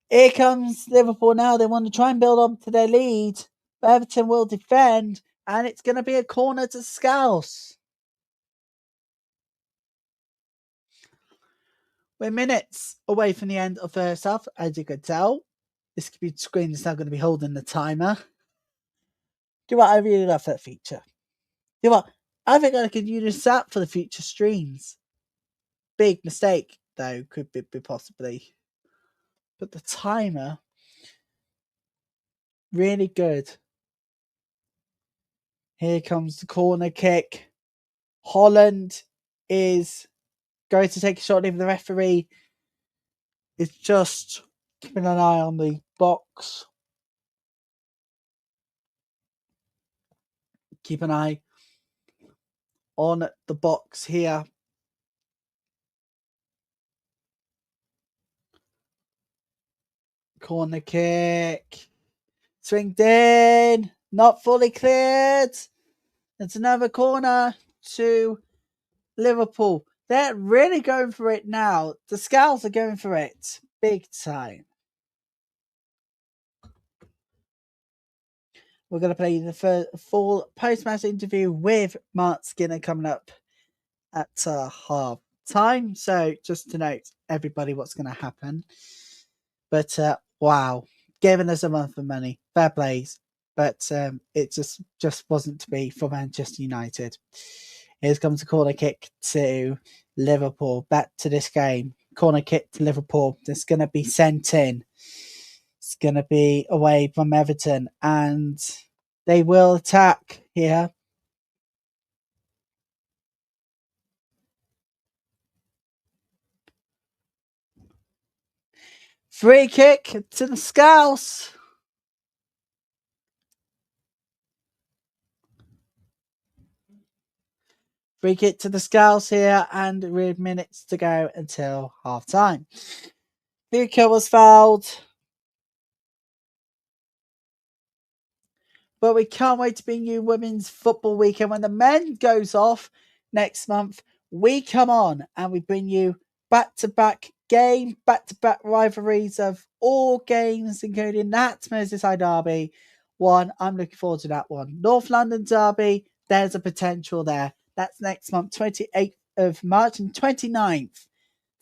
Here comes Liverpool now. They want to try and build up to their lead. But Everton will defend, and it's going to be a corner to Scouse. We're minutes away from the end of first half, as you can tell. This could be screen is now going to be holding the timer. Do you know what? I really love that feature. You know what? I think I could use that for the future streams. Big mistake, though, could be possibly. But the timer, really good. Here comes the corner kick. Holland is going to take a shot. Even the referee is just keeping an eye on the box. Keep an eye on the box here. Corner kick. Swinged in. Not fully cleared. It's another corner to Liverpool. They're really going for it now. The Scouts are going for it big time. We're going to play the full post-match interview with Mark Skinner coming up at half time. So just to note everybody what's going to happen. But wow, giving us a month of money, fair plays. But it just wasn't to be for Manchester United. Here's comes a corner kick to Liverpool. Back to this game. Corner kick to Liverpool. It's going to be sent in. It's going to be away from Everton. And they will attack here. Free kick to the Scouse. Free kick to the Scouse here, and with minutes to go until half time. Free kick was fouled. But we can't wait to bring you Women's Football Weekend. When the men goes off next month, we come on and we bring you back-to-back game, back-to-back rivalries of all games, including that Merseyside derby one. I'm looking forward to that one. North London derby, there's a potential there. That's next month, 28th of March and 29th,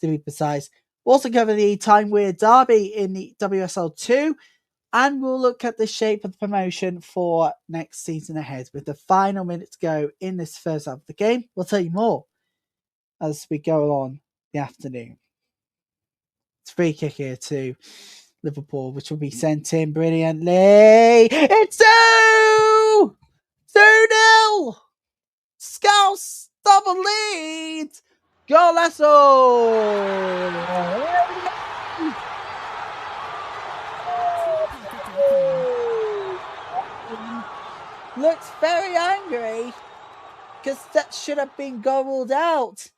to be precise. We'll also cover the Time Weird derby in the WSL 2. And we'll look at the shape of the promotion for next season ahead. With the final minute to go in this first half of the game, we'll tell you more as we go along the afternoon. It's free kick here to Liverpool, which will be sent in brilliantly. It's 2-0! Scouse double lead! Golasso! Looks very angry because that should have been goaled out.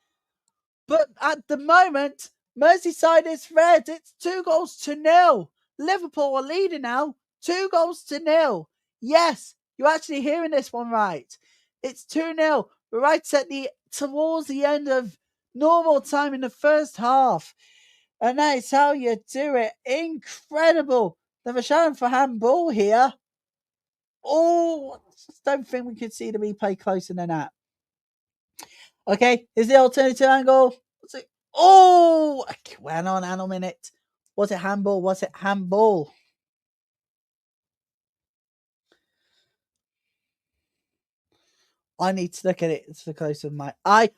But at the moment, Merseyside is red. It's 2-0. Liverpool are leading now, 2-0. Yes, you're actually hearing this one right. It's 2-0. We're right towards the end of normal time in the first half. And that is how you do it. Incredible. They're showing for handball here. Oh, I just don't think we could see the replay closer than that. Okay, is the alternative angle? Oh, hang on a minute. Was it handball? Was it handball? I need to look at it to the close of my eye.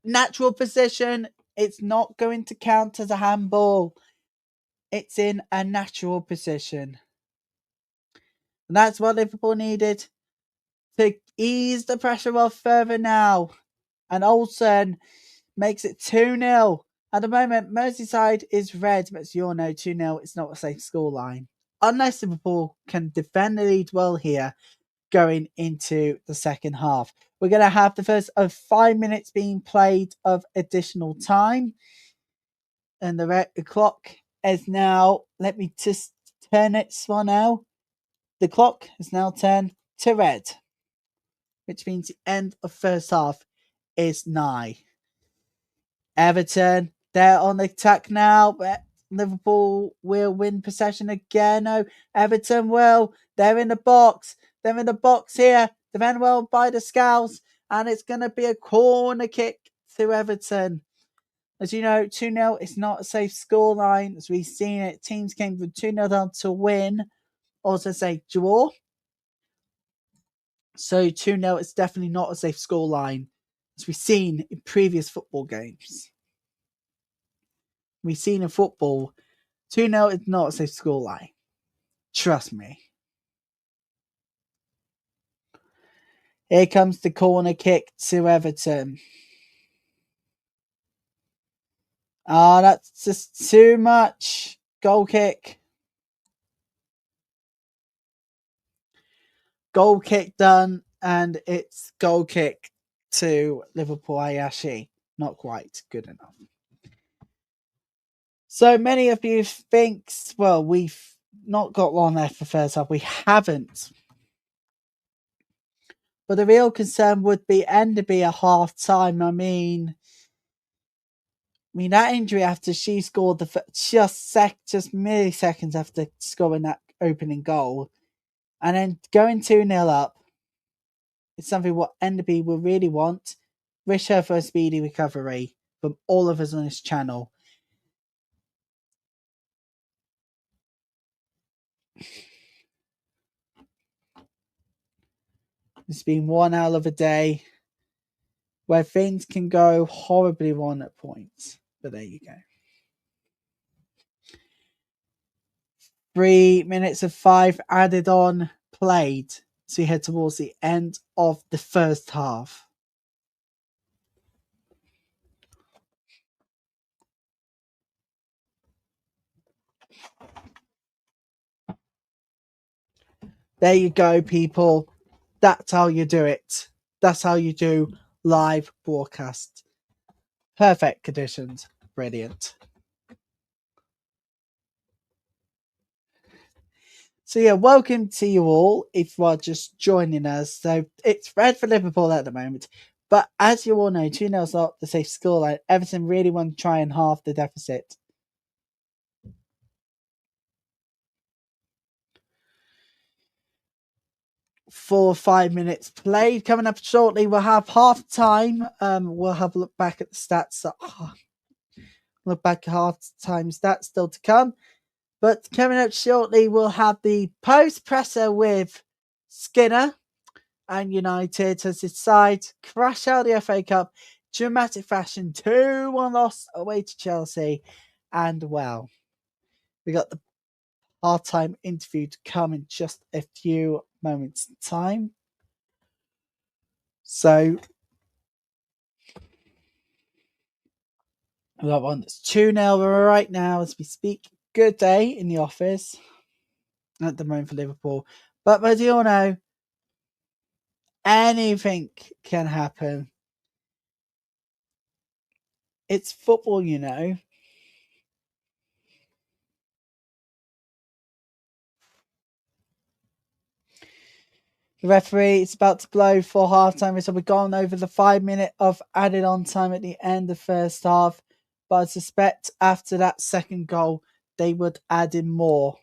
Natural position. It's not going to count as a handball. It's in a natural position. And that's what Liverpool needed to ease the pressure off further now. And Olsen makes it 2-0. At the moment, Merseyside is red, but as you all know, 2-0 is not a safe scoreline. Unless Liverpool can defend the lead well here going into the second half. We're going to have the first of 5 minutes being played of additional time. And the clock is now, let me just turn it for now. The clock is now turned to red, which means the end of first half is nigh. Everton, they're on the attack now, but Liverpool will win possession again. No, Everton will. They're in the box. They're in the box here. Defended well by the Scouse, and it's going to be a corner kick to Everton. As you know, 2-0 is not a safe scoreline. As we've seen it, teams came from 2-0 down to win, or to say draw. So 2-0 is definitely not a safe scoreline, as we've seen in previous football games. We've seen in football, 2-0 is not a safe scoreline. Trust me. Here comes the corner kick to Everton. That's just too much. Goal kick. Goal kick done, and it's goal kick to Liverpool Ayashi. Not quite good enough. So many of you think, well, we've not got long left for first half. We haven't. But the real concern would be Enderby at half time. I mean, that injury after she scored just milliseconds after scoring that opening goal, and then going 2-0 up, it's something what Enderby will really want. Wish her for a speedy recovery from all of us on this channel. It's been one hell of a day where things can go horribly wrong at points. But there you go. 3 minutes of 5 added on played. So we head towards the end of the first half. There you go, people. That's how you do it. That's how you do live broadcast. Perfect conditions. Brilliant. So yeah, welcome to you all if you are just joining us. So it's red for Liverpool at the moment. But as you all know, 2-0 is not the safe scoreline. Everton really want to try and halve the deficit. For 4 or 5 minutes played. Coming up shortly, we'll have half time. We'll have a look back at the stats. Look back at half time stats still to come. But coming up shortly, we'll have the post presser with Skinner and United as his side crash out the FA Cup. Dramatic fashion, 2-1 loss away to Chelsea. And well, we got the half-time interview to come in just a few moments' time. So we got one that's 2-0 right now as we speak. Good day in the office at the moment for Liverpool. But as you all know, anything can happen. It's football, you know. The referee is about to blow for half-time, so we've gone over the 5 minute of added on time at the end of the first half. But I suspect after that second goal, they would add in more.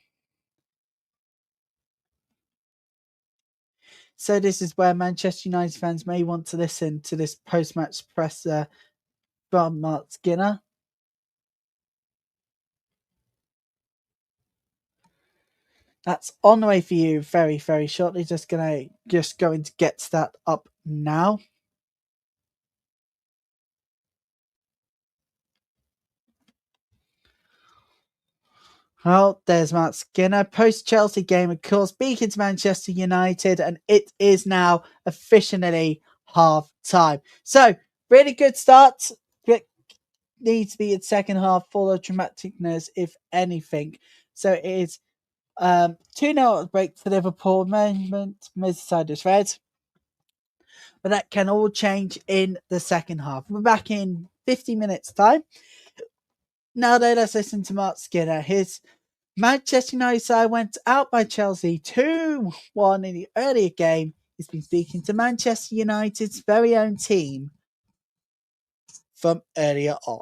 So this is where Manchester United fans may want to listen to this post-match presser from Mark Skinner. That's on the way for you very, very shortly. Just going to get that up now. Well, there's Mark Skinner. Post-Chelsea game, of course, speaking to Manchester United, and it is now officially half-time. So, really good start. It needs to be in second half, full of dramaticness, if anything. So, it is 2-0 break for Liverpool. Merseyside is red. But that can all change in the second half. We're back in 50 minutes' time. Now then, let's listen to Mark Skinner. His Manchester United side went out by Chelsea 2-1 in the earlier game. He's been speaking to Manchester United's very own team from earlier on.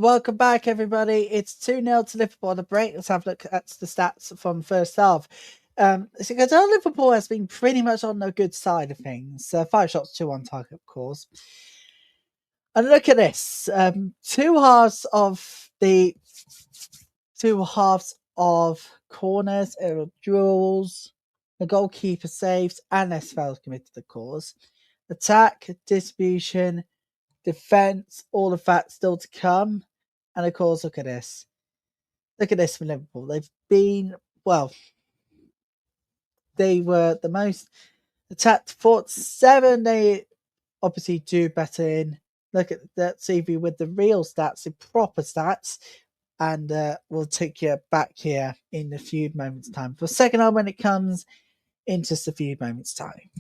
Welcome back, everybody. It's 2-0 to Liverpool on the break. Let's have a look at the stats from first half. So Liverpool has been pretty much on the good side of things. 5 shots, 2 on target, of course. And look at this. Two halves of corners, duels, the goalkeeper saves, and less fouls committed, of course. Attack, distribution, defense, all of that still to come. And of course, look at this. Look at this for Liverpool. They were the most attacked 47. They obviously do better in. Look at that CV with the real stats, the proper stats. And we'll take you back here in a few moments' time. For second half when it comes in just a few moments' time.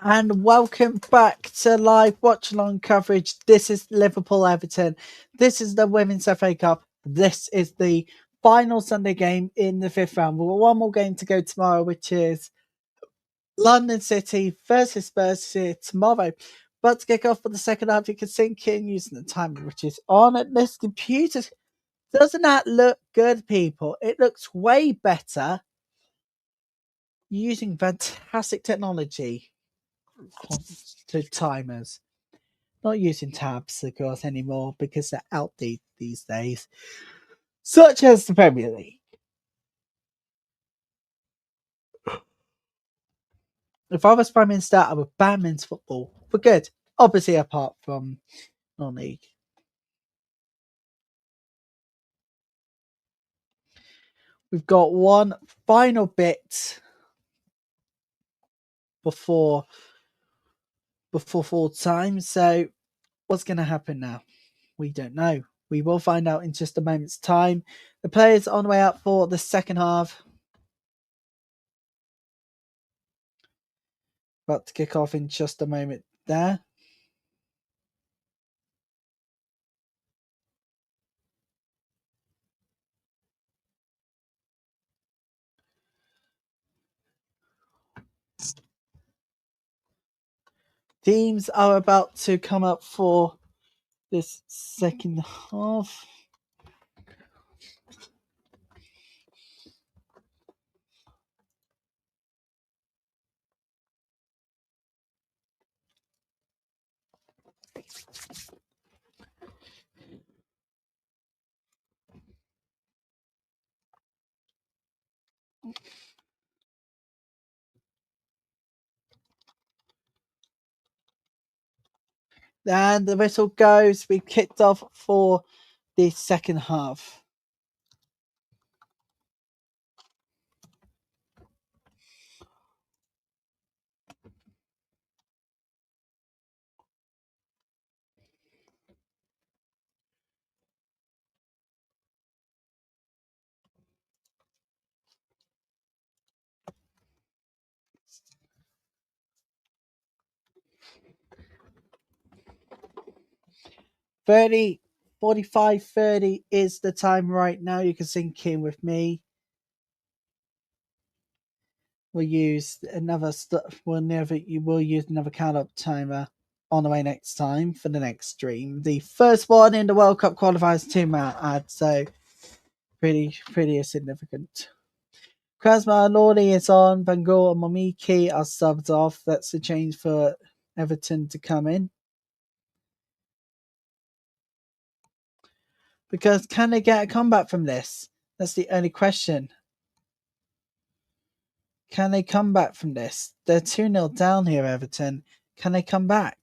And welcome back to live watch along coverage. This is Liverpool Everton. This is the Women's FA Cup. This is the final Sunday game in the fifth round. We've got one more game to go tomorrow, which is London City versus Spurs tomorrow. But to kick off for the second half, you can sync in using the timer, which is on at this computer. Doesn't that look good, people? It looks way better using fantastic technology to timers. Not using tabs, of course, anymore because they're outdated these days, such as the Premier League. If I was Prime Minister, I would ban men's football for good, obviously, apart from non league. We've got one final bit before full time. So, what's going to happen now? We don't know. We will find out in just a moment's time. The players on the way out for the second half. About to kick off in just a moment there. Teams are about to come up for this second half. And the whistle goes. We've kicked off for the second half. Thirty, 45, 30 is the time right now. You can sync in with me. We'll use another we'll use another count up timer on the way next time for the next stream. The first one in the World Cup qualifiers 2-minute ad, so pretty significant. Krasma Lordy is on. Bengal and Momiki are subbed off. That's a change for Everton to come in. Because can they get a comeback from this? That's the only question. Can they come back from this? They're 2-0 down here, Everton. Can they come back?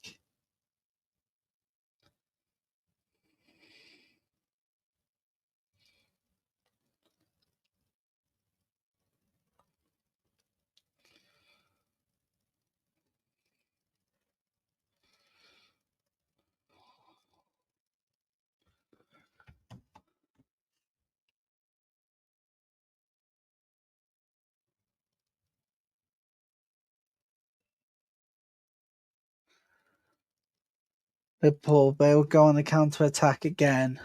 Liverpool, they will go on the counter attack again.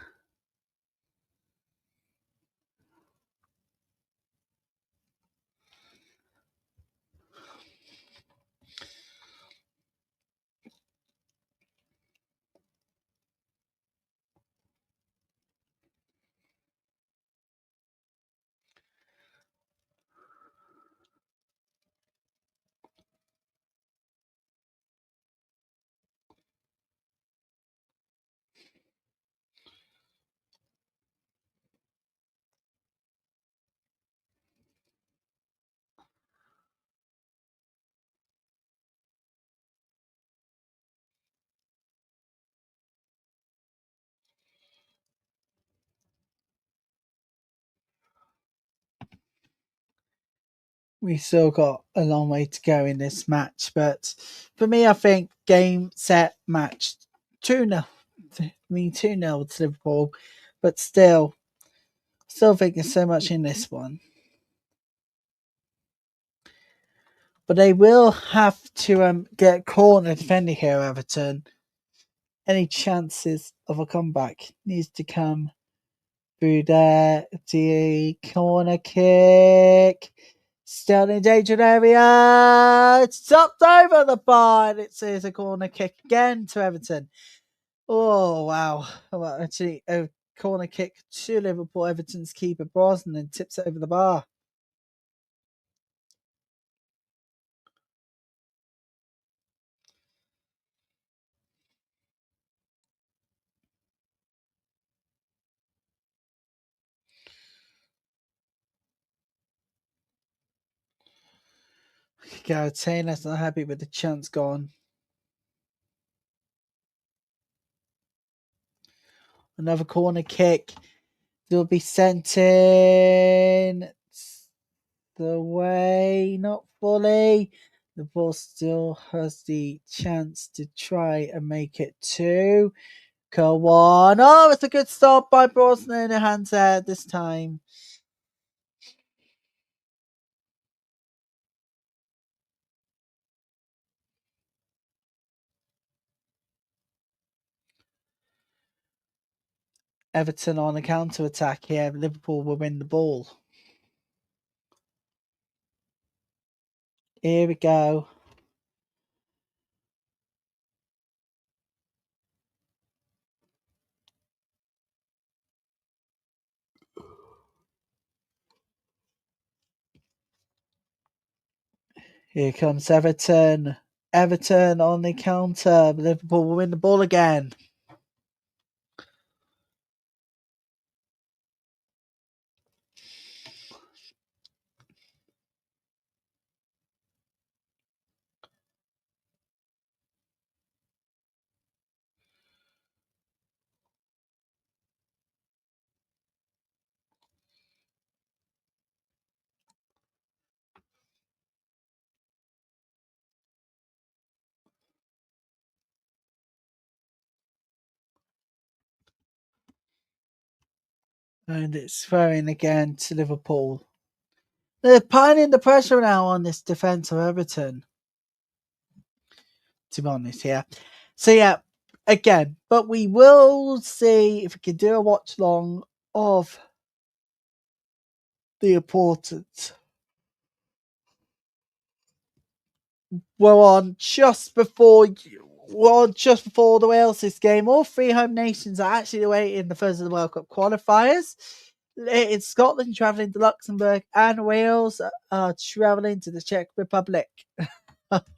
We still got a long way to go in this match, but for me, I think game, set, match 2-0. I mean, 2-0 to Liverpool, but still think there's so much in this one. but they will have to get corner defending here, Everton. Any chances of a comeback needs to come through there. The corner kick. Still in danger area. It's topped over the bar. And it says a corner kick again to Everton. Oh, wow. Well, actually, a corner kick to Liverpool. Everton's keeper Brosnan tips it over the bar. Gareth Taylor's not happy with the chance gone. Another corner kick. They'll be sent in the way, not fully. The ball still has the chance to try and make it two. Go on. Oh, it's a good stop by Brosnan. A hands out this time. Everton on a counter attack here. Liverpool will win the ball. Here we go. Here comes Everton. Everton on the counter. Liverpool will win the ball again. And it's throwing again to Liverpool. They're piling the pressure now on this defence of Everton. To be honest, yeah. So yeah, again, but we will see if we can do a watch long of the importance. Just before the Wales game. All three home nations are actually away in the first of the World Cup qualifiers. It's Scotland travelling to Luxembourg, and Wales are travelling to the Czech Republic.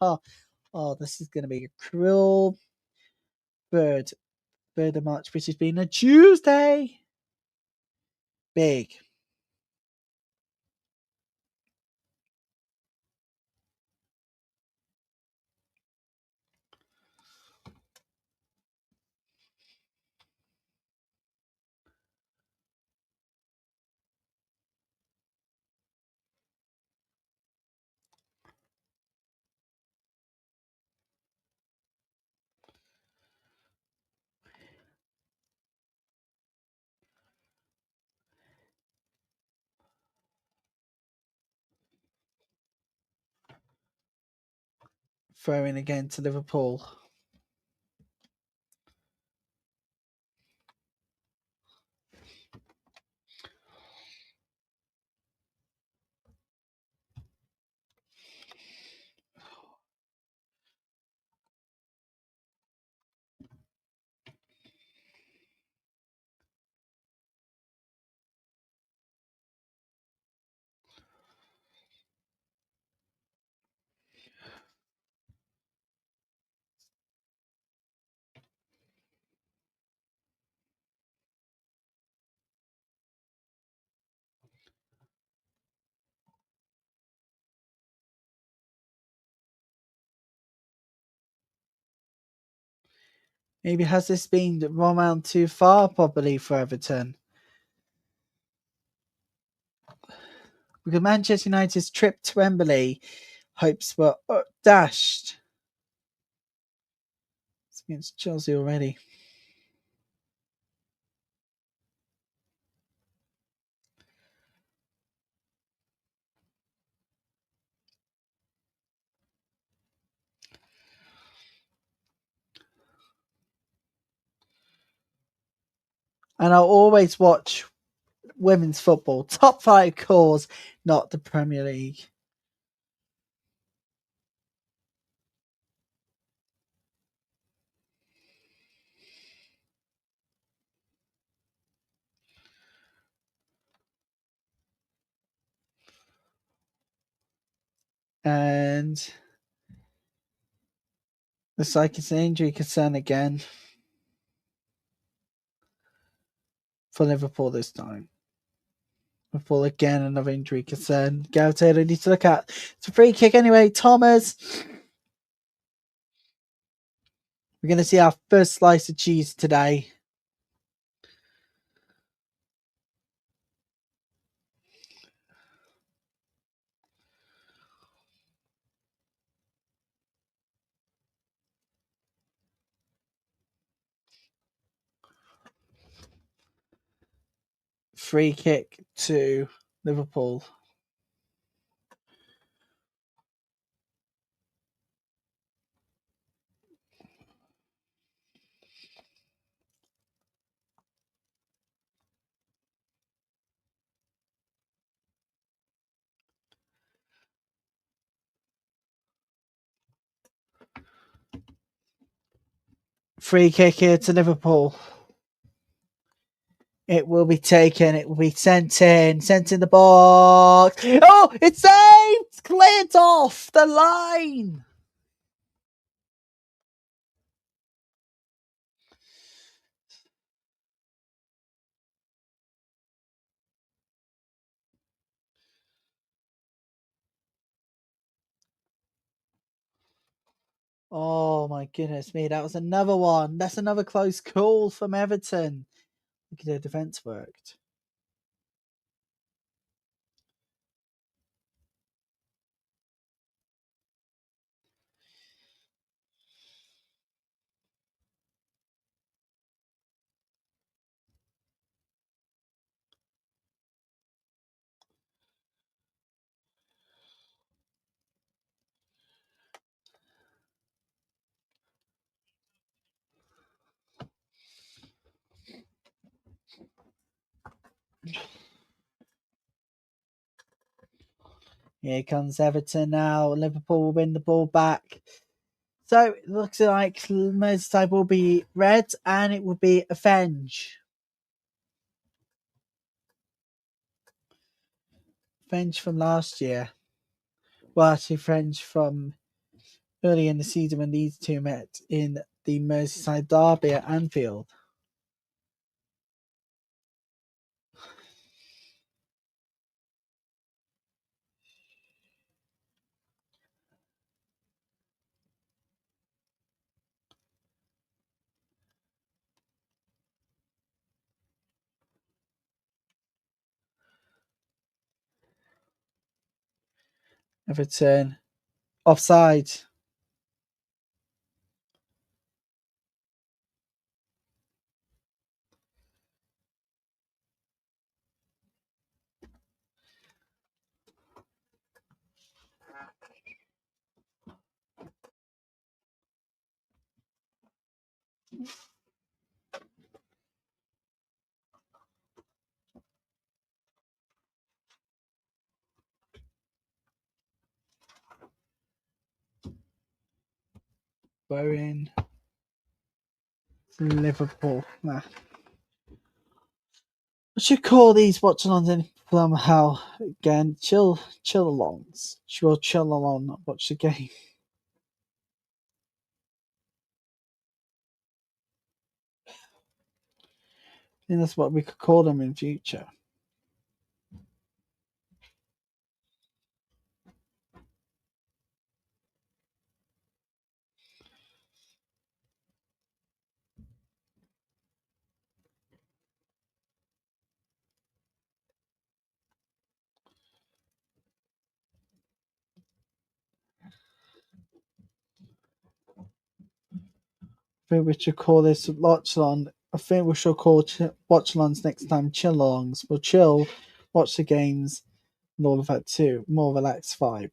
Oh, this is going to be a cruel third of March, which has been a Tuesday. Big. Throwing again to Liverpool. Maybe has this been one round too far, probably, for Everton? Because Manchester United's trip to Wembley hopes were dashed. It's against Chelsea already. And I'll always watch women's football. Top 5 cause, not the Premier League. And looks like it's an injury concern again for Liverpool this time. Liverpool again, another injury concern. Gareth Taylor needs to look at. It's a free kick anyway. Thomas. We're going to see our first slice of cheese today. Free kick to Liverpool. Free kick here to Liverpool. It will be taken. It will be sent in. Sent in the box. Oh, it's saved! Cleared off the line. Oh my goodness me. That was another one. That's another close call from Everton. Look at their defence worked. Here comes Everton now. Liverpool will win the ball back. So it looks like Merseyside will be red and it will be Avenge. Avenge from last year. Well, actually, Avenge from early in the season when these two met in the Merseyside derby at Anfield. Everton offside. We're in Liverpool. What should call these watch-alongs in somehow again? Chill-alongs. We'll chill along, watch the game. I think that's what we could call them in future. I think we should call this watch-along. I think we should call watch-alongs next time chill-alongs. We'll chill, watch the games, and all of that too. More relaxed vibe.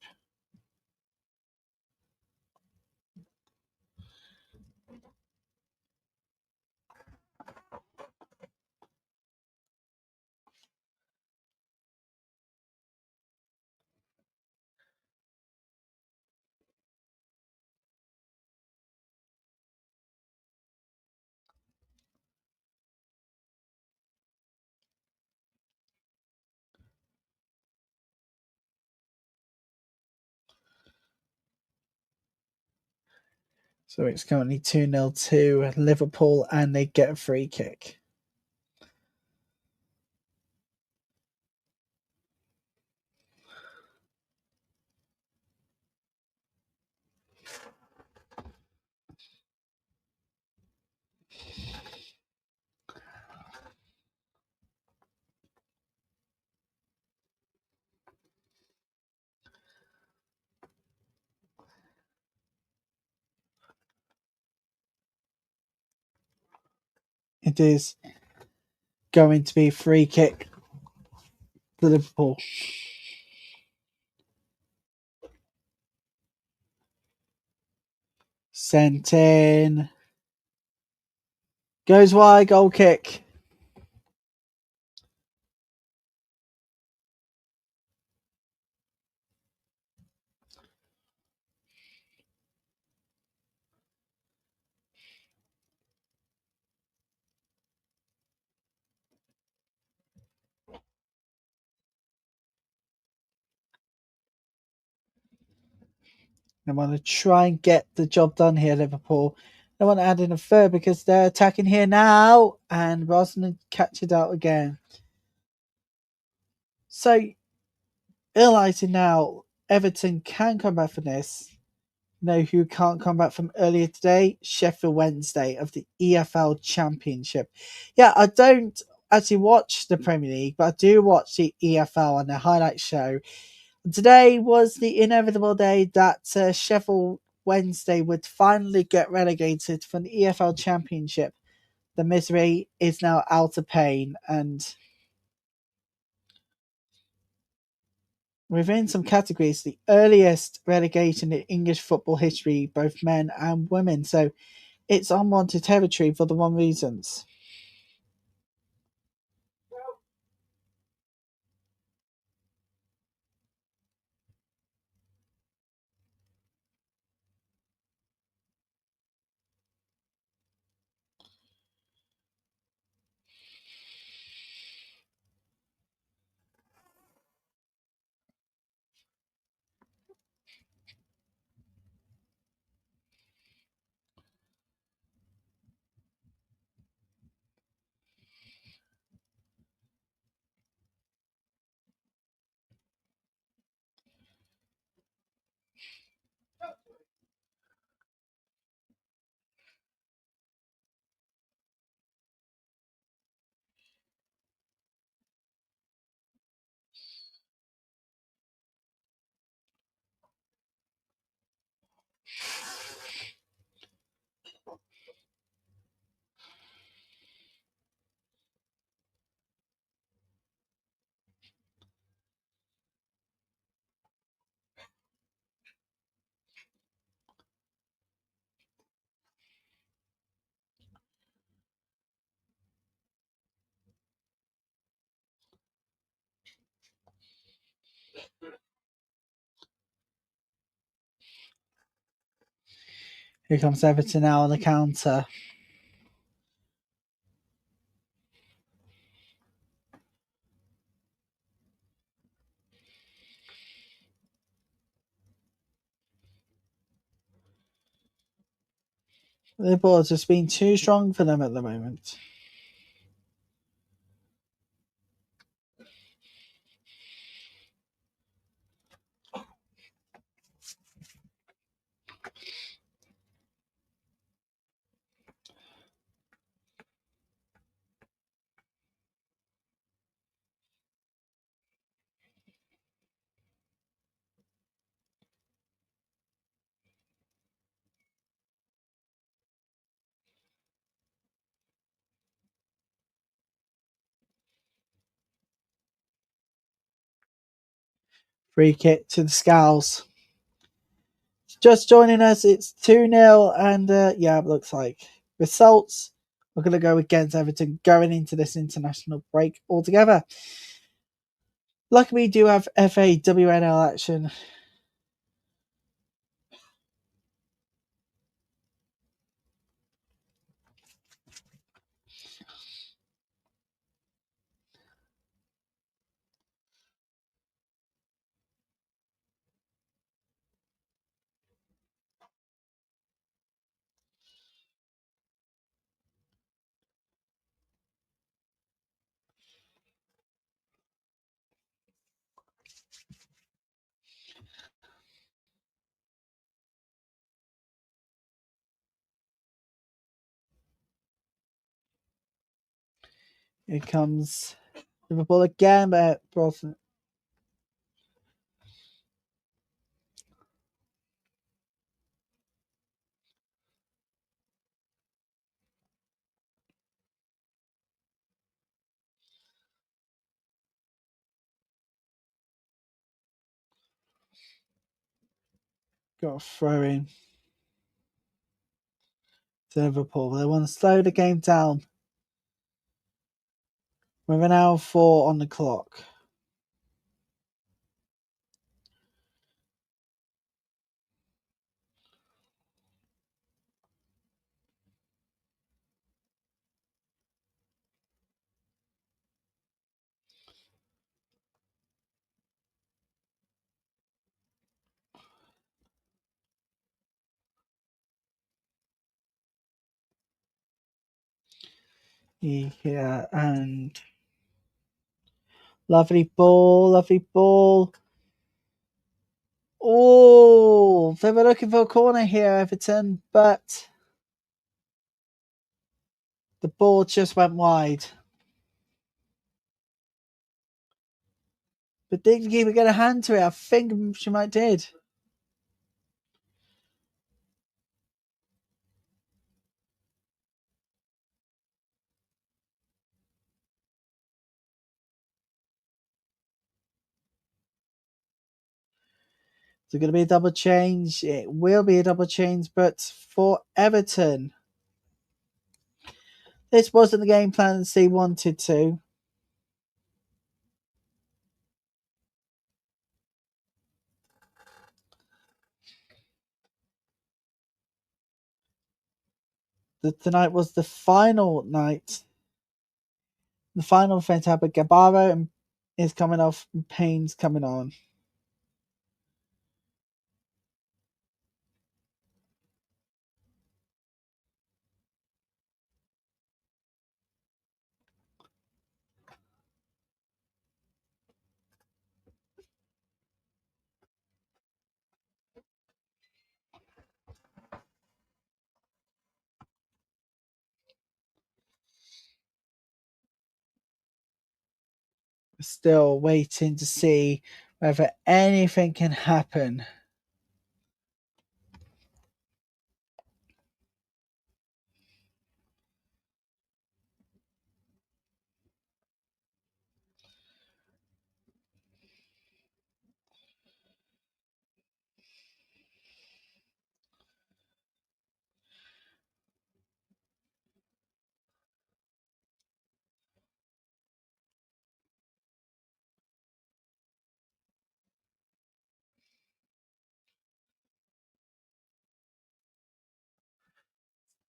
So it's currently 2-0 to Liverpool, and they get a free kick. It is going to be a free kick to Liverpool. Sent in. Goes wide, goal kick. They want to try and get the job done here, Liverpool. They want to add in a third because they're attacking here now, and Rosnan catch it out again. So, realising now, Everton can come back from this. You know who can't come back from earlier today? Sheffield Wednesday of the EFL Championship. Yeah, I don't actually watch the Premier League, but I do watch the EFL and the highlight show. Today was the inevitable day that Sheffield Wednesday would finally get relegated from the EFL Championship. The misery is now out of pain, and within some categories, the earliest relegation in English football history, both men and women. So it's unwanted territory for the wrong reasons. Here comes Everton now on the counter. The ball's just been too strong for them at the moment. Free kick to the Scows. Just joining us, it's 2-0, and yeah, it looks like results are going to go against Everton going into this international break altogether. Luckily, we do have FA WNL action. Here comes Liverpool again, but Bronson got a throw in to Liverpool. They want to slow the game down with an hour 4 on the clock. Yeah, and lovely ball, lovely ball. Oh, they were looking for a corner here, Everton, but the ball just went wide. But did the keeper get a hand to it? I think she might did. Is it going to be a double change? It will be a double change, but for Everton, this wasn't the game plan as they wanted to. Tonight was the final night. The final event happened. Gabaro is coming off, and Payne's coming on. Still waiting to see whether anything can happen.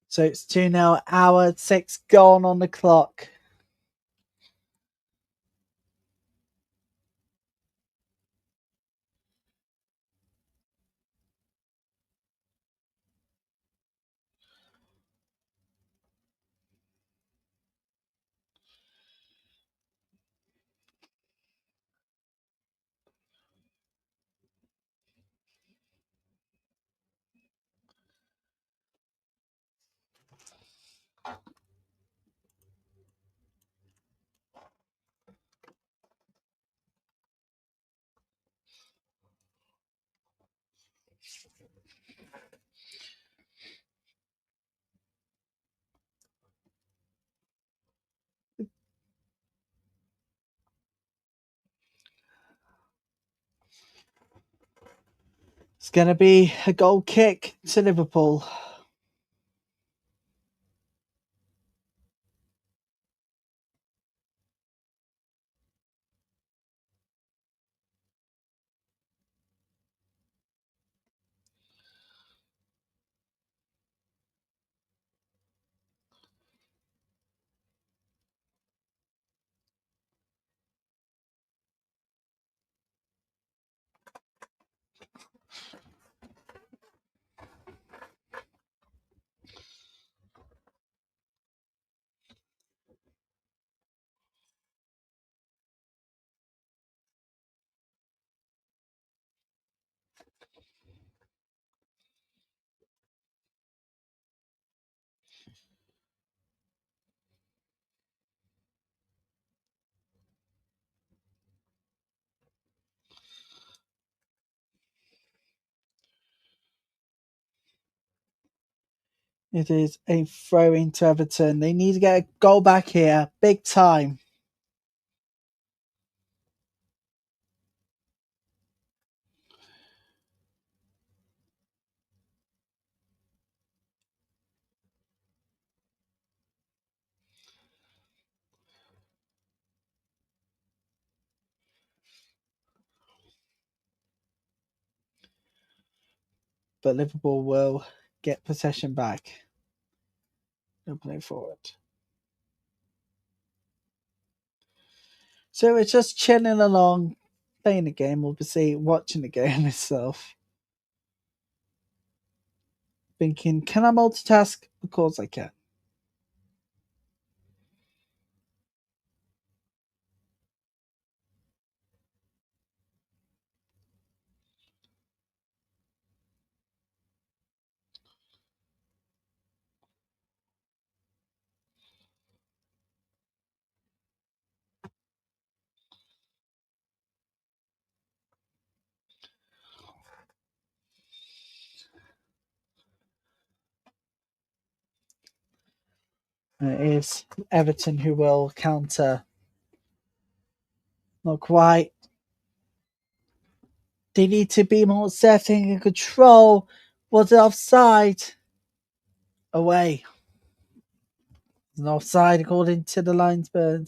So it's 2-0, hour 6 gone on the clock. It's going to be a goal kick to Liverpool. It is a throw into Everton. They need to get a goal back here. Big time. But Liverpool will get possession back. They'll play forward. So it's just chilling along, playing the game, obviously, watching the game itself. Thinking, can I multitask? Of course I can. And it is Everton who will counter. Not quite. They need to be more setting and control. Was it offside? Away. It's an offside according to the linesman.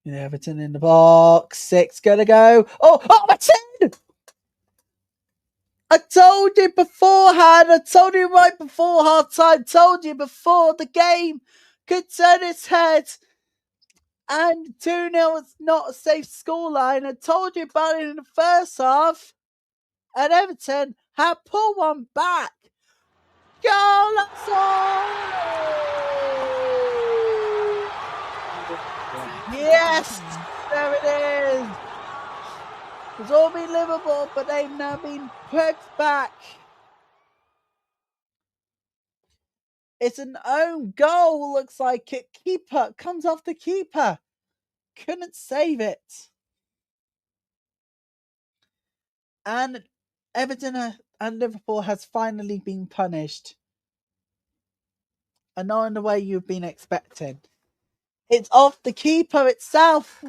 And Everton in the box. 6 gonna go. Oh, that's it! I told you beforehand. I told you right before half time. Told you before the game could turn its head. And 2-0 is not a safe scoreline. I told you about it in the first half. And Everton had pulled one back. Goal! That's all! Yes! There it is! It's all been Liverpool, but they've now been put back. It's an own goal, looks like it. Keeper comes off the keeper. Couldn't save it. And Everton and Liverpool has finally been punished. And not in the way you've been expecting. It's off the keeper itself.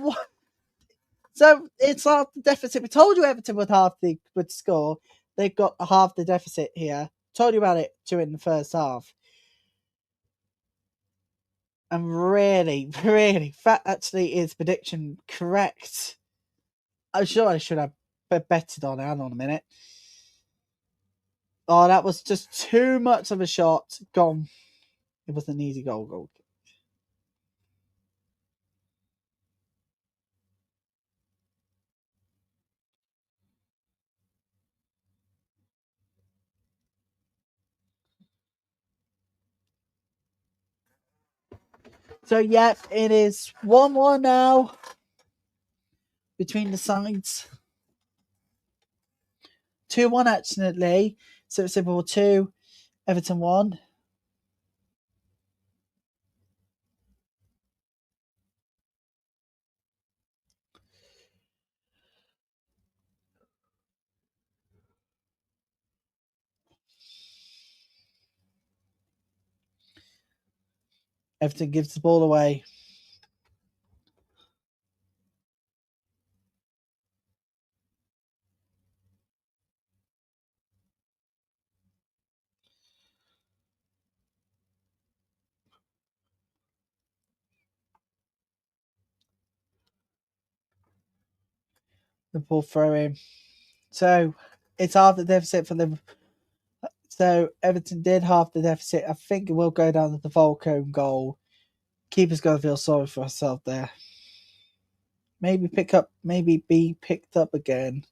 So it's half the deficit. We told you Everton would score. They've got half the deficit here. Told you about it during the first half. And really, really, that actually is prediction correct. I'm sure I should have betted on it. Hang on a minute. Oh, that was just too much of a shot. Gone. It was an easy goal. So, yeah, it is 1-1 now between the sides. 2-1 actually. So it's Liverpool 2, Everton 1. Everton gives the ball away. The ball throw in. So it's half the deficit for them. So Everton did half the deficit. I think it will go down to the Volcom goal. Keeper's going to feel sorry for herself there. maybe be picked up again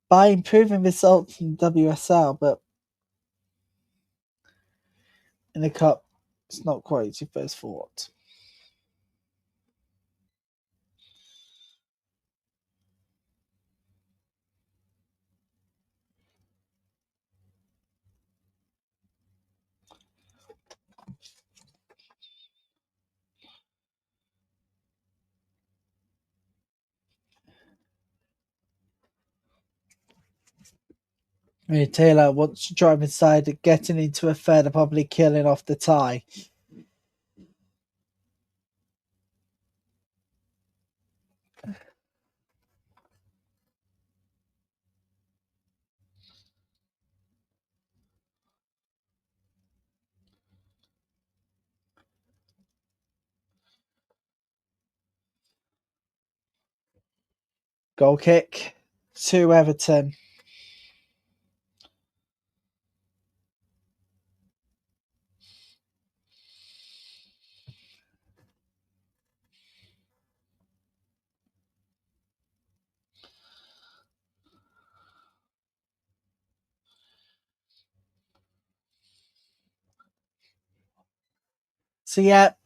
by improving results in WSL, but in the cup, it's not quite your first thought. Taylor wants to drive inside, getting into a third and probably killing off the tie. Goal kick to Everton.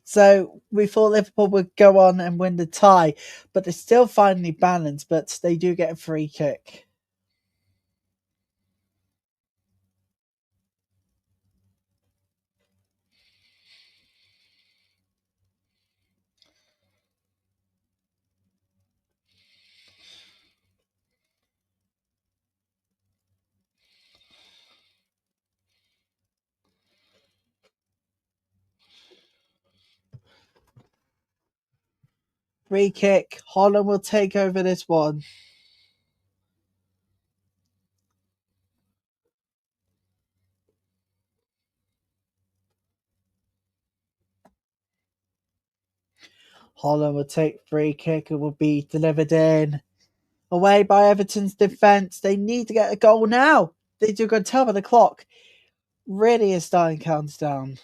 So we thought Liverpool would go on and win the tie, but they're still finally balanced, but they do get a free kick. Free kick. Holland will take over this one. Holland will take free kick. It will be delivered in. Away by Everton's defence. They need to get a goal now. They do go top of the clock. Really is starting countdown.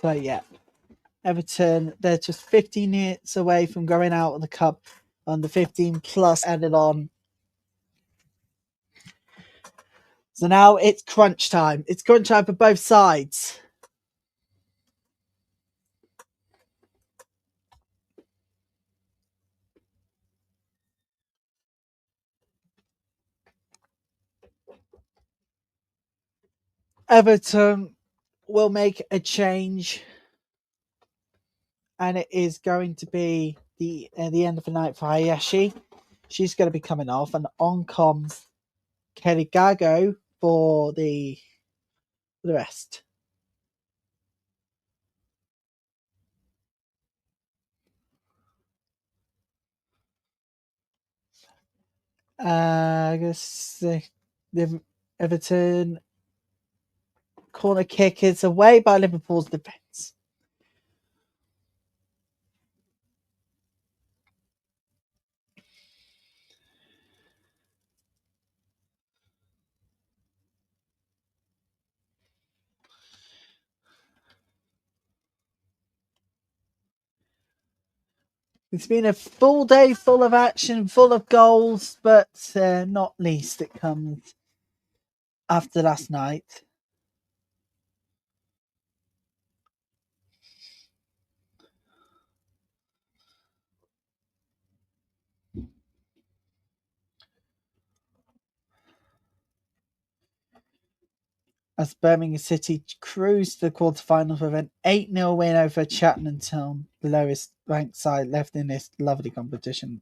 But yeah, Everton, they're just 15 minutes away from going out of the cup on the 15 plus added on. So now it's crunch time. It's crunch time for both sides. Everton will make a change, and it is going to be the end of the night for Hayashi. She's going to be coming off, and on comes Kelly Gago for the rest. I guess the Everton corner kick is away by Liverpool's defence. It's been a full day full of action, full of goals, but not least it comes after last night. As Birmingham City cruised to the quarterfinals with an 8-0 win over Cheltenham Town, the lowest ranked side left in this lovely competition.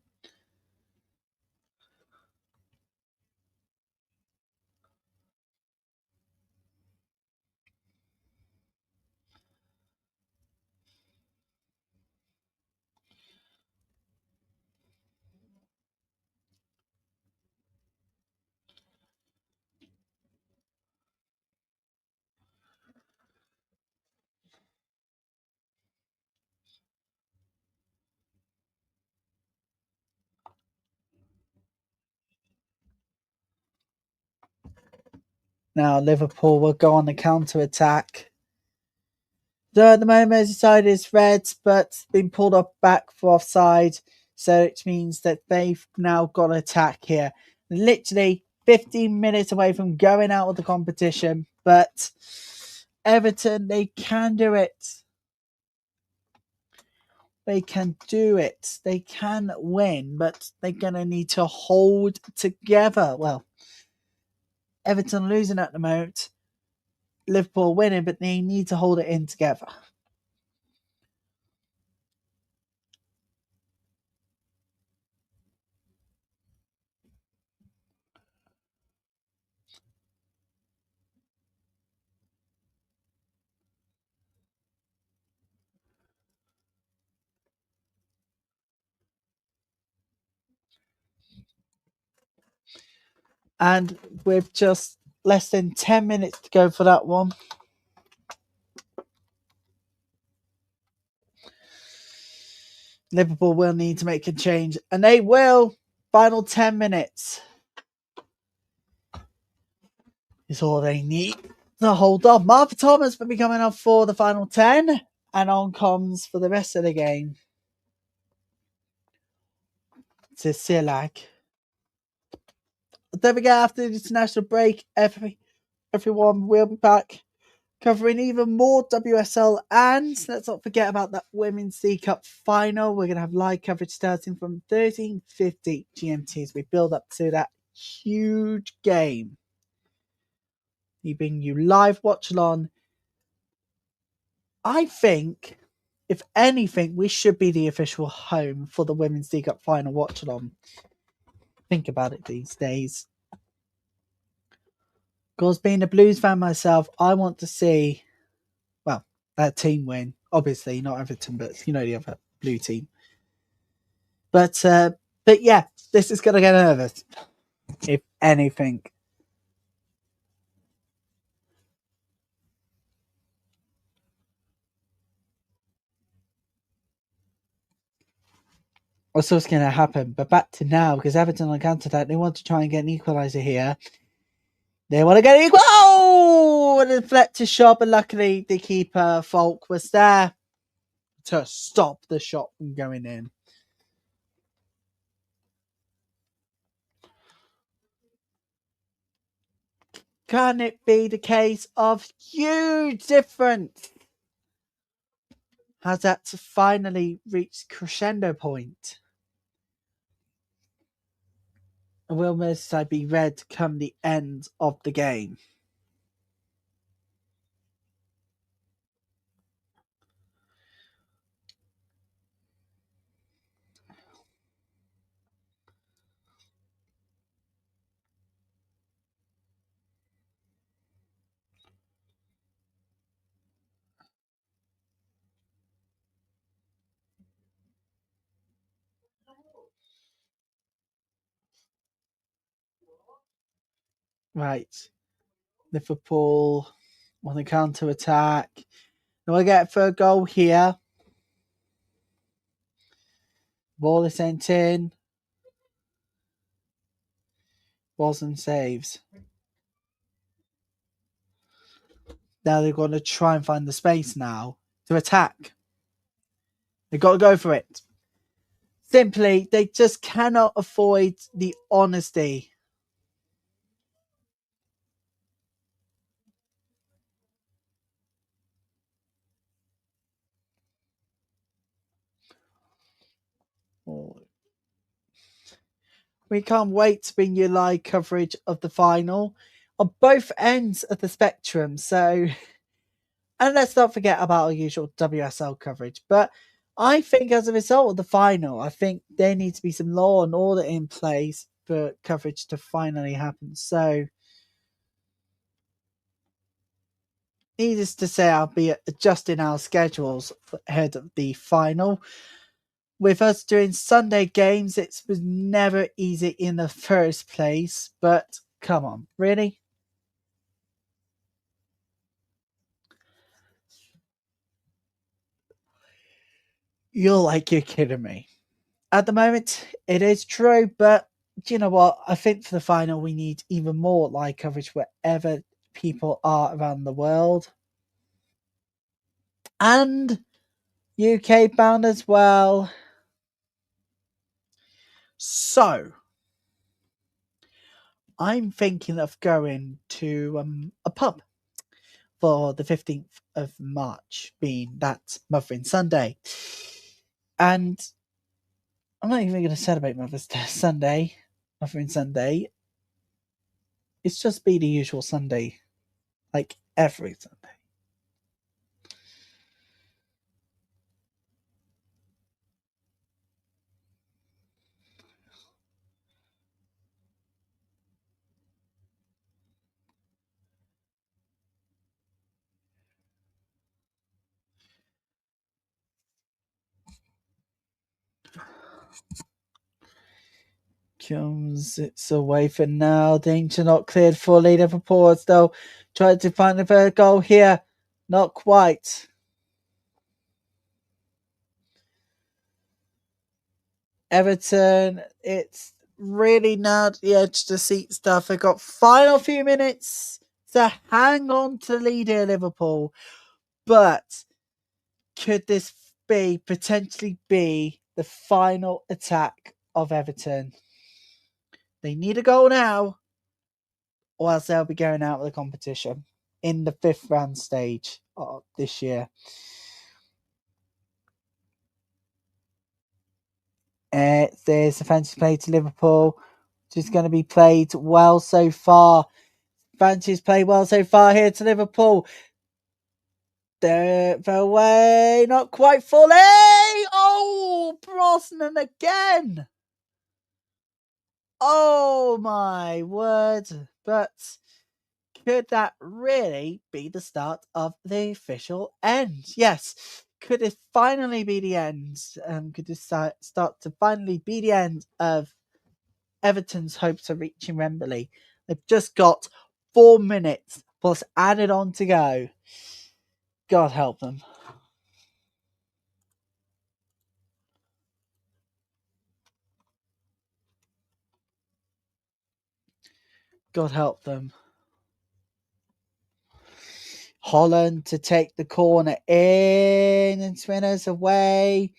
Now Liverpool will go on the counter attack. So at the moment, Merseyside is red, but been pulled up back for offside. So it means that they've now got an attack here. Literally 15 minutes away from going out of the competition. But Everton, they can do it. They can do it. They can win, but they're going to need to hold together. Well, Everton losing at the moment. Liverpool winning, but they need to hold it in together. And with just less than 10 minutes to go for that one. Liverpool will need to make a change, and they will. Final 10 minutes is all they need to hold on. Martha Thomas will be coming up for the final 10, and on comes for the rest of the game to Silak. Don't forget, after the international break, everyone will be back covering even more WSL, and let's not forget about that Women's League Cup final. We're going to have live coverage starting from 13:50 GMT as we build up to that huge game. We bring you live watch along. I think, if anything, we should be the official home for the Women's League Cup final watch along. Think about it these days. Because being a Blues fan myself, I want to see, well, that team win. Obviously, not Everton, but you know, the other blue team. But yeah, this is going to get nervous, if anything. That's what's going to happen. But back to now, because Everton on counter attack, they want to try and get an equaliser here. They want to get an equal. Oh! And a deflected shot, but luckily the keeper, Falk, was there to stop the shot from going in. Can it be the case of huge difference? Has that finally reached crescendo point? And will Merseyside be red come the end of the game? Right. Liverpool on the counter attack. Now I get for a goal here. Ball is sent in. Wasn't saves. Now they're going to try and find the space now to attack. They've got to go for it. Simply, they just cannot avoid the honesty. We can't wait to bring you live coverage of the final on both ends of the spectrum. So, and let's not forget about our usual WSL coverage. But I think as a result of the final, I think there needs to be some law and order in place for coverage to finally happen. So, needless to say, I'll be adjusting our schedules ahead of the final. With us doing Sunday games, it was never easy in the first place. But come on, really? You're kidding me. At the moment, it is true, but do you know what? I think for the final, we need even more live coverage wherever people are around the world. And UK bound as well. So, I'm thinking of going to a pub for the 15th of March, being that Mothering Sunday. And I'm not even going to celebrate Mother's Day Sunday, Mothering Sunday. It's just be the usual Sunday, like every Sunday. Comes it's away for now. Danger not cleared fully. Liverpool though tried to find the third goal here. Not quite. Everton, it's really now the edge to seat stuff. They've got final few minutes to hang on to lead here, Liverpool. But could this be potentially be the final attack of Everton? They need a goal now, or else they'll be going out of the competition in the fifth round stage of this year. There's a fantasy play to Liverpool, which is going to be played well so far. Fantasy's played well so far here to Liverpool. The way, not quite fully. Oh, Brosnan again. Oh my word. But could that really be the start of the official end? Yes. Could it finally be the end? Could it start to finally be the end of Everton's hopes of reaching Wembley? They've just got 4 minutes plus added on to go. God help them. God help them. Holland to take the corner in and Spinners away.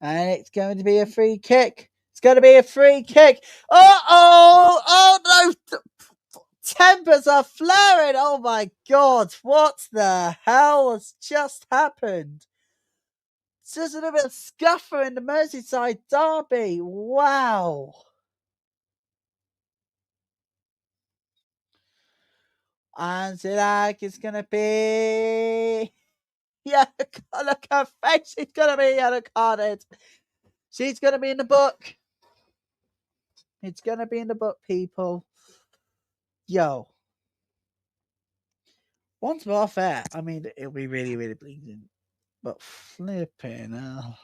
And it's going to be a free kick. It's going to be a free kick. Uh-oh! Oh, no! Tempers are flaring! Oh, my God. What the hell has just happened? It's just a little bit of scuffer in the Merseyside derby. Wow. And Zilak is going to be... Yeah, look at her face. She's going to be yellow carded. She's going to be in the book. It's going to be in the book, people. Yo. Once more fair. I mean, it'll be really, really pleasing. But flipping hell.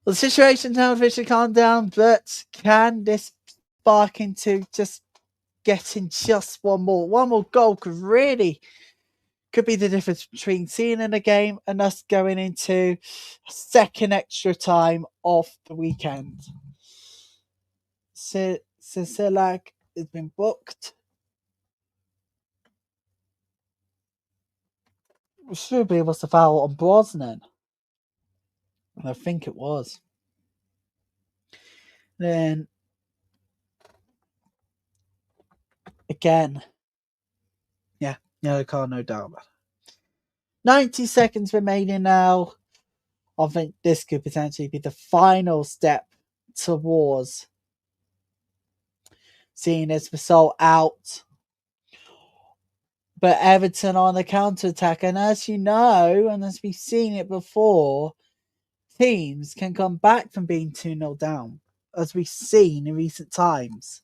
Well, the situation's now officially calmed down, but can this spark into just getting just one more goal could be the difference between seeing in a game and us going into a second extra time of the weekend. Sisilak has been booked. Should be able to foul on Brosnan. I think it was. Then again, yeah, yellow card, no doubt about it. 90 seconds remaining now. I think this could potentially be the final step towards seeing this result out. But Everton on the counter attack, and as you know, and as we've seen it before, teams can come back from being 2-0 down, as we've seen in recent times.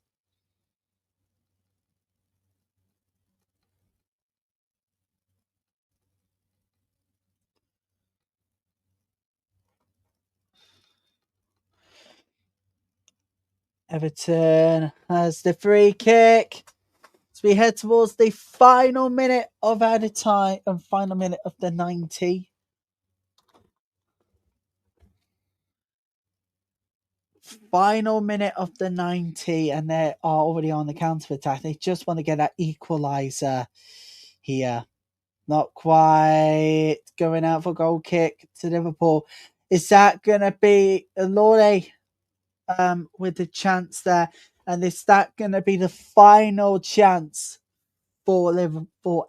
Everton has the free kick. As we head towards the final minute of added time and final minute of the 90. final minute of the 90, and they are already on the counter attack. They just want to get that equaliser here. Not quite going out for goal kick to Liverpool. Is that going to be Lore with the chance there? And is that going to be the final chance for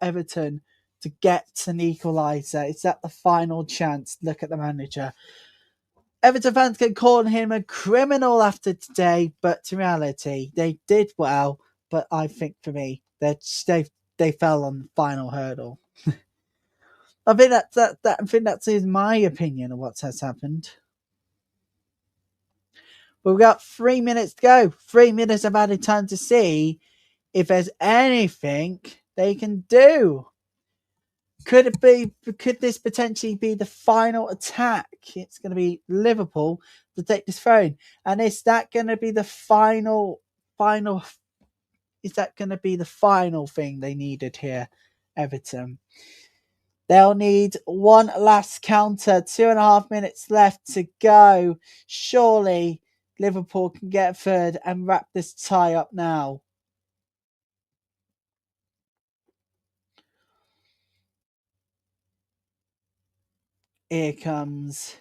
Everton to get an equaliser? Is that the final chance? Look at the manager. Everton fans can call him a criminal after today, but in reality, they did well. But I think for me, they fell on the final hurdle. I think that's my opinion of what has happened. But we've got 3 minutes to go. 3 minutes of added time to see if there's anything they can do. Could this potentially be the final attack? It's going to be Liverpool to take this throne. And is that going to be the final is that going to be the final thing they needed here, Everton? They'll need one last counter. 2.5 minutes left to go. Surely Liverpool can get a third and wrap this tie up now. Here comes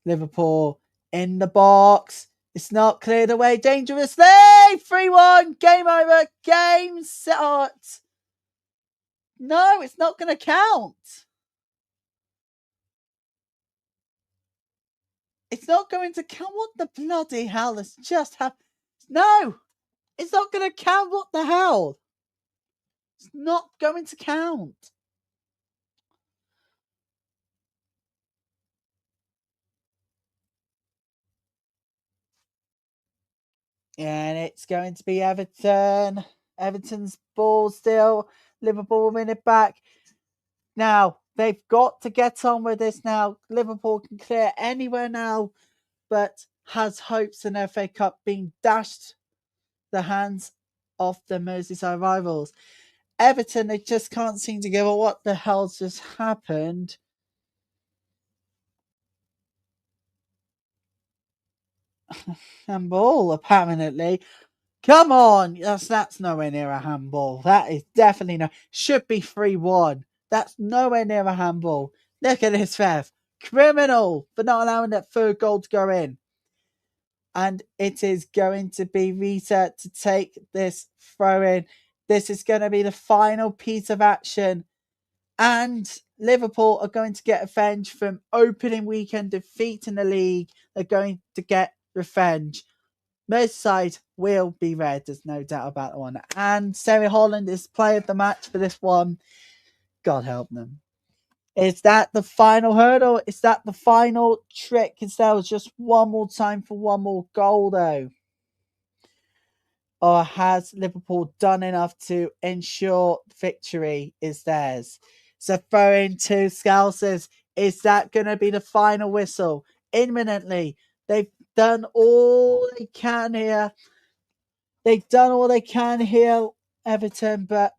Liverpool in the box. It's not cleared away dangerously. 3-1. Game over. Game set. No, it's not going to count. It's not going to count. What the bloody hell has just happened? No, it's not going to count. What the hell? It's not going to count. And it's going to be Everton. Everton's ball still. Liverpool will win it back. Now, they've got to get on with this now. Liverpool can clear anywhere now, but has hopes in FA Cup being dashed the hands of the Merseyside rivals. Everton, they just can't seem to get what the hell's just happened. Handball, apparently. Come on, that's nowhere near a handball. That is definitely no. Should be 3-1. That's nowhere near a handball. Look at this ref. Criminal for not allowing that third goal to go in. And it is going to be reset to take this throw in. This is going to be the final piece of action. And Liverpool are going to get revenge from opening weekend defeat in the league. They're going to get revenge. Merseyside will be red, there's no doubt about that one. And St Helens is player of the match for this one. God help them. Is that the final hurdle? Is that the final trick? Is there was just one more time for one more goal, though? Or has Liverpool done enough to ensure victory is theirs? So throwing to Scousers. Is that going to be the final whistle? Imminently. They've done all they can here. They've done all they can here, Everton, but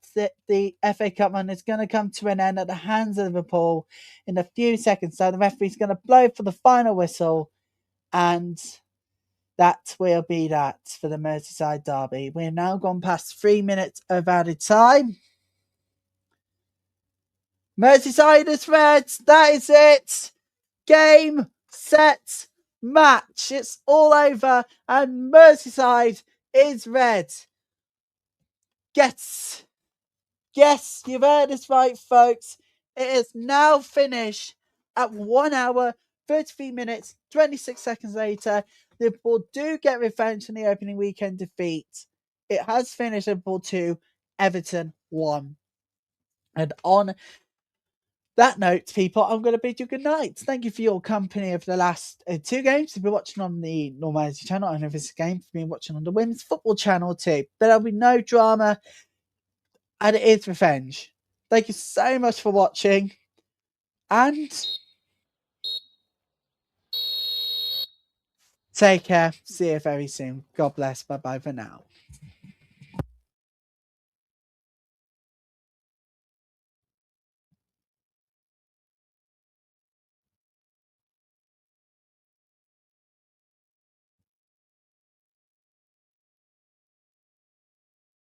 the FA Cup run is going to come to an end at the hands of Liverpool in a few seconds. So the referee's going to blow for the final whistle, and that will be that for the Merseyside derby. We've now gone past 3 minutes of added time. Merseyside is red. That is it. Game, set, match. It's all over, and Merseyside is red. Yes, you've heard us right, folks. It is now finished at 1 hour, 33 minutes, 26 seconds later. Liverpool do get revenge from the opening weekend defeat. It has finished Liverpool 2, Everton 1. And on that note, people, I'm going to bid you good night. Thank you for your company over the last 2 games. If you're watching on the Normality channel, I don't know if it's a game for me watching on the Women's Football channel too. But there'll be no drama, and it is revenge. Thank you so much for watching, and take care. See you very soon. God bless. Bye bye for now.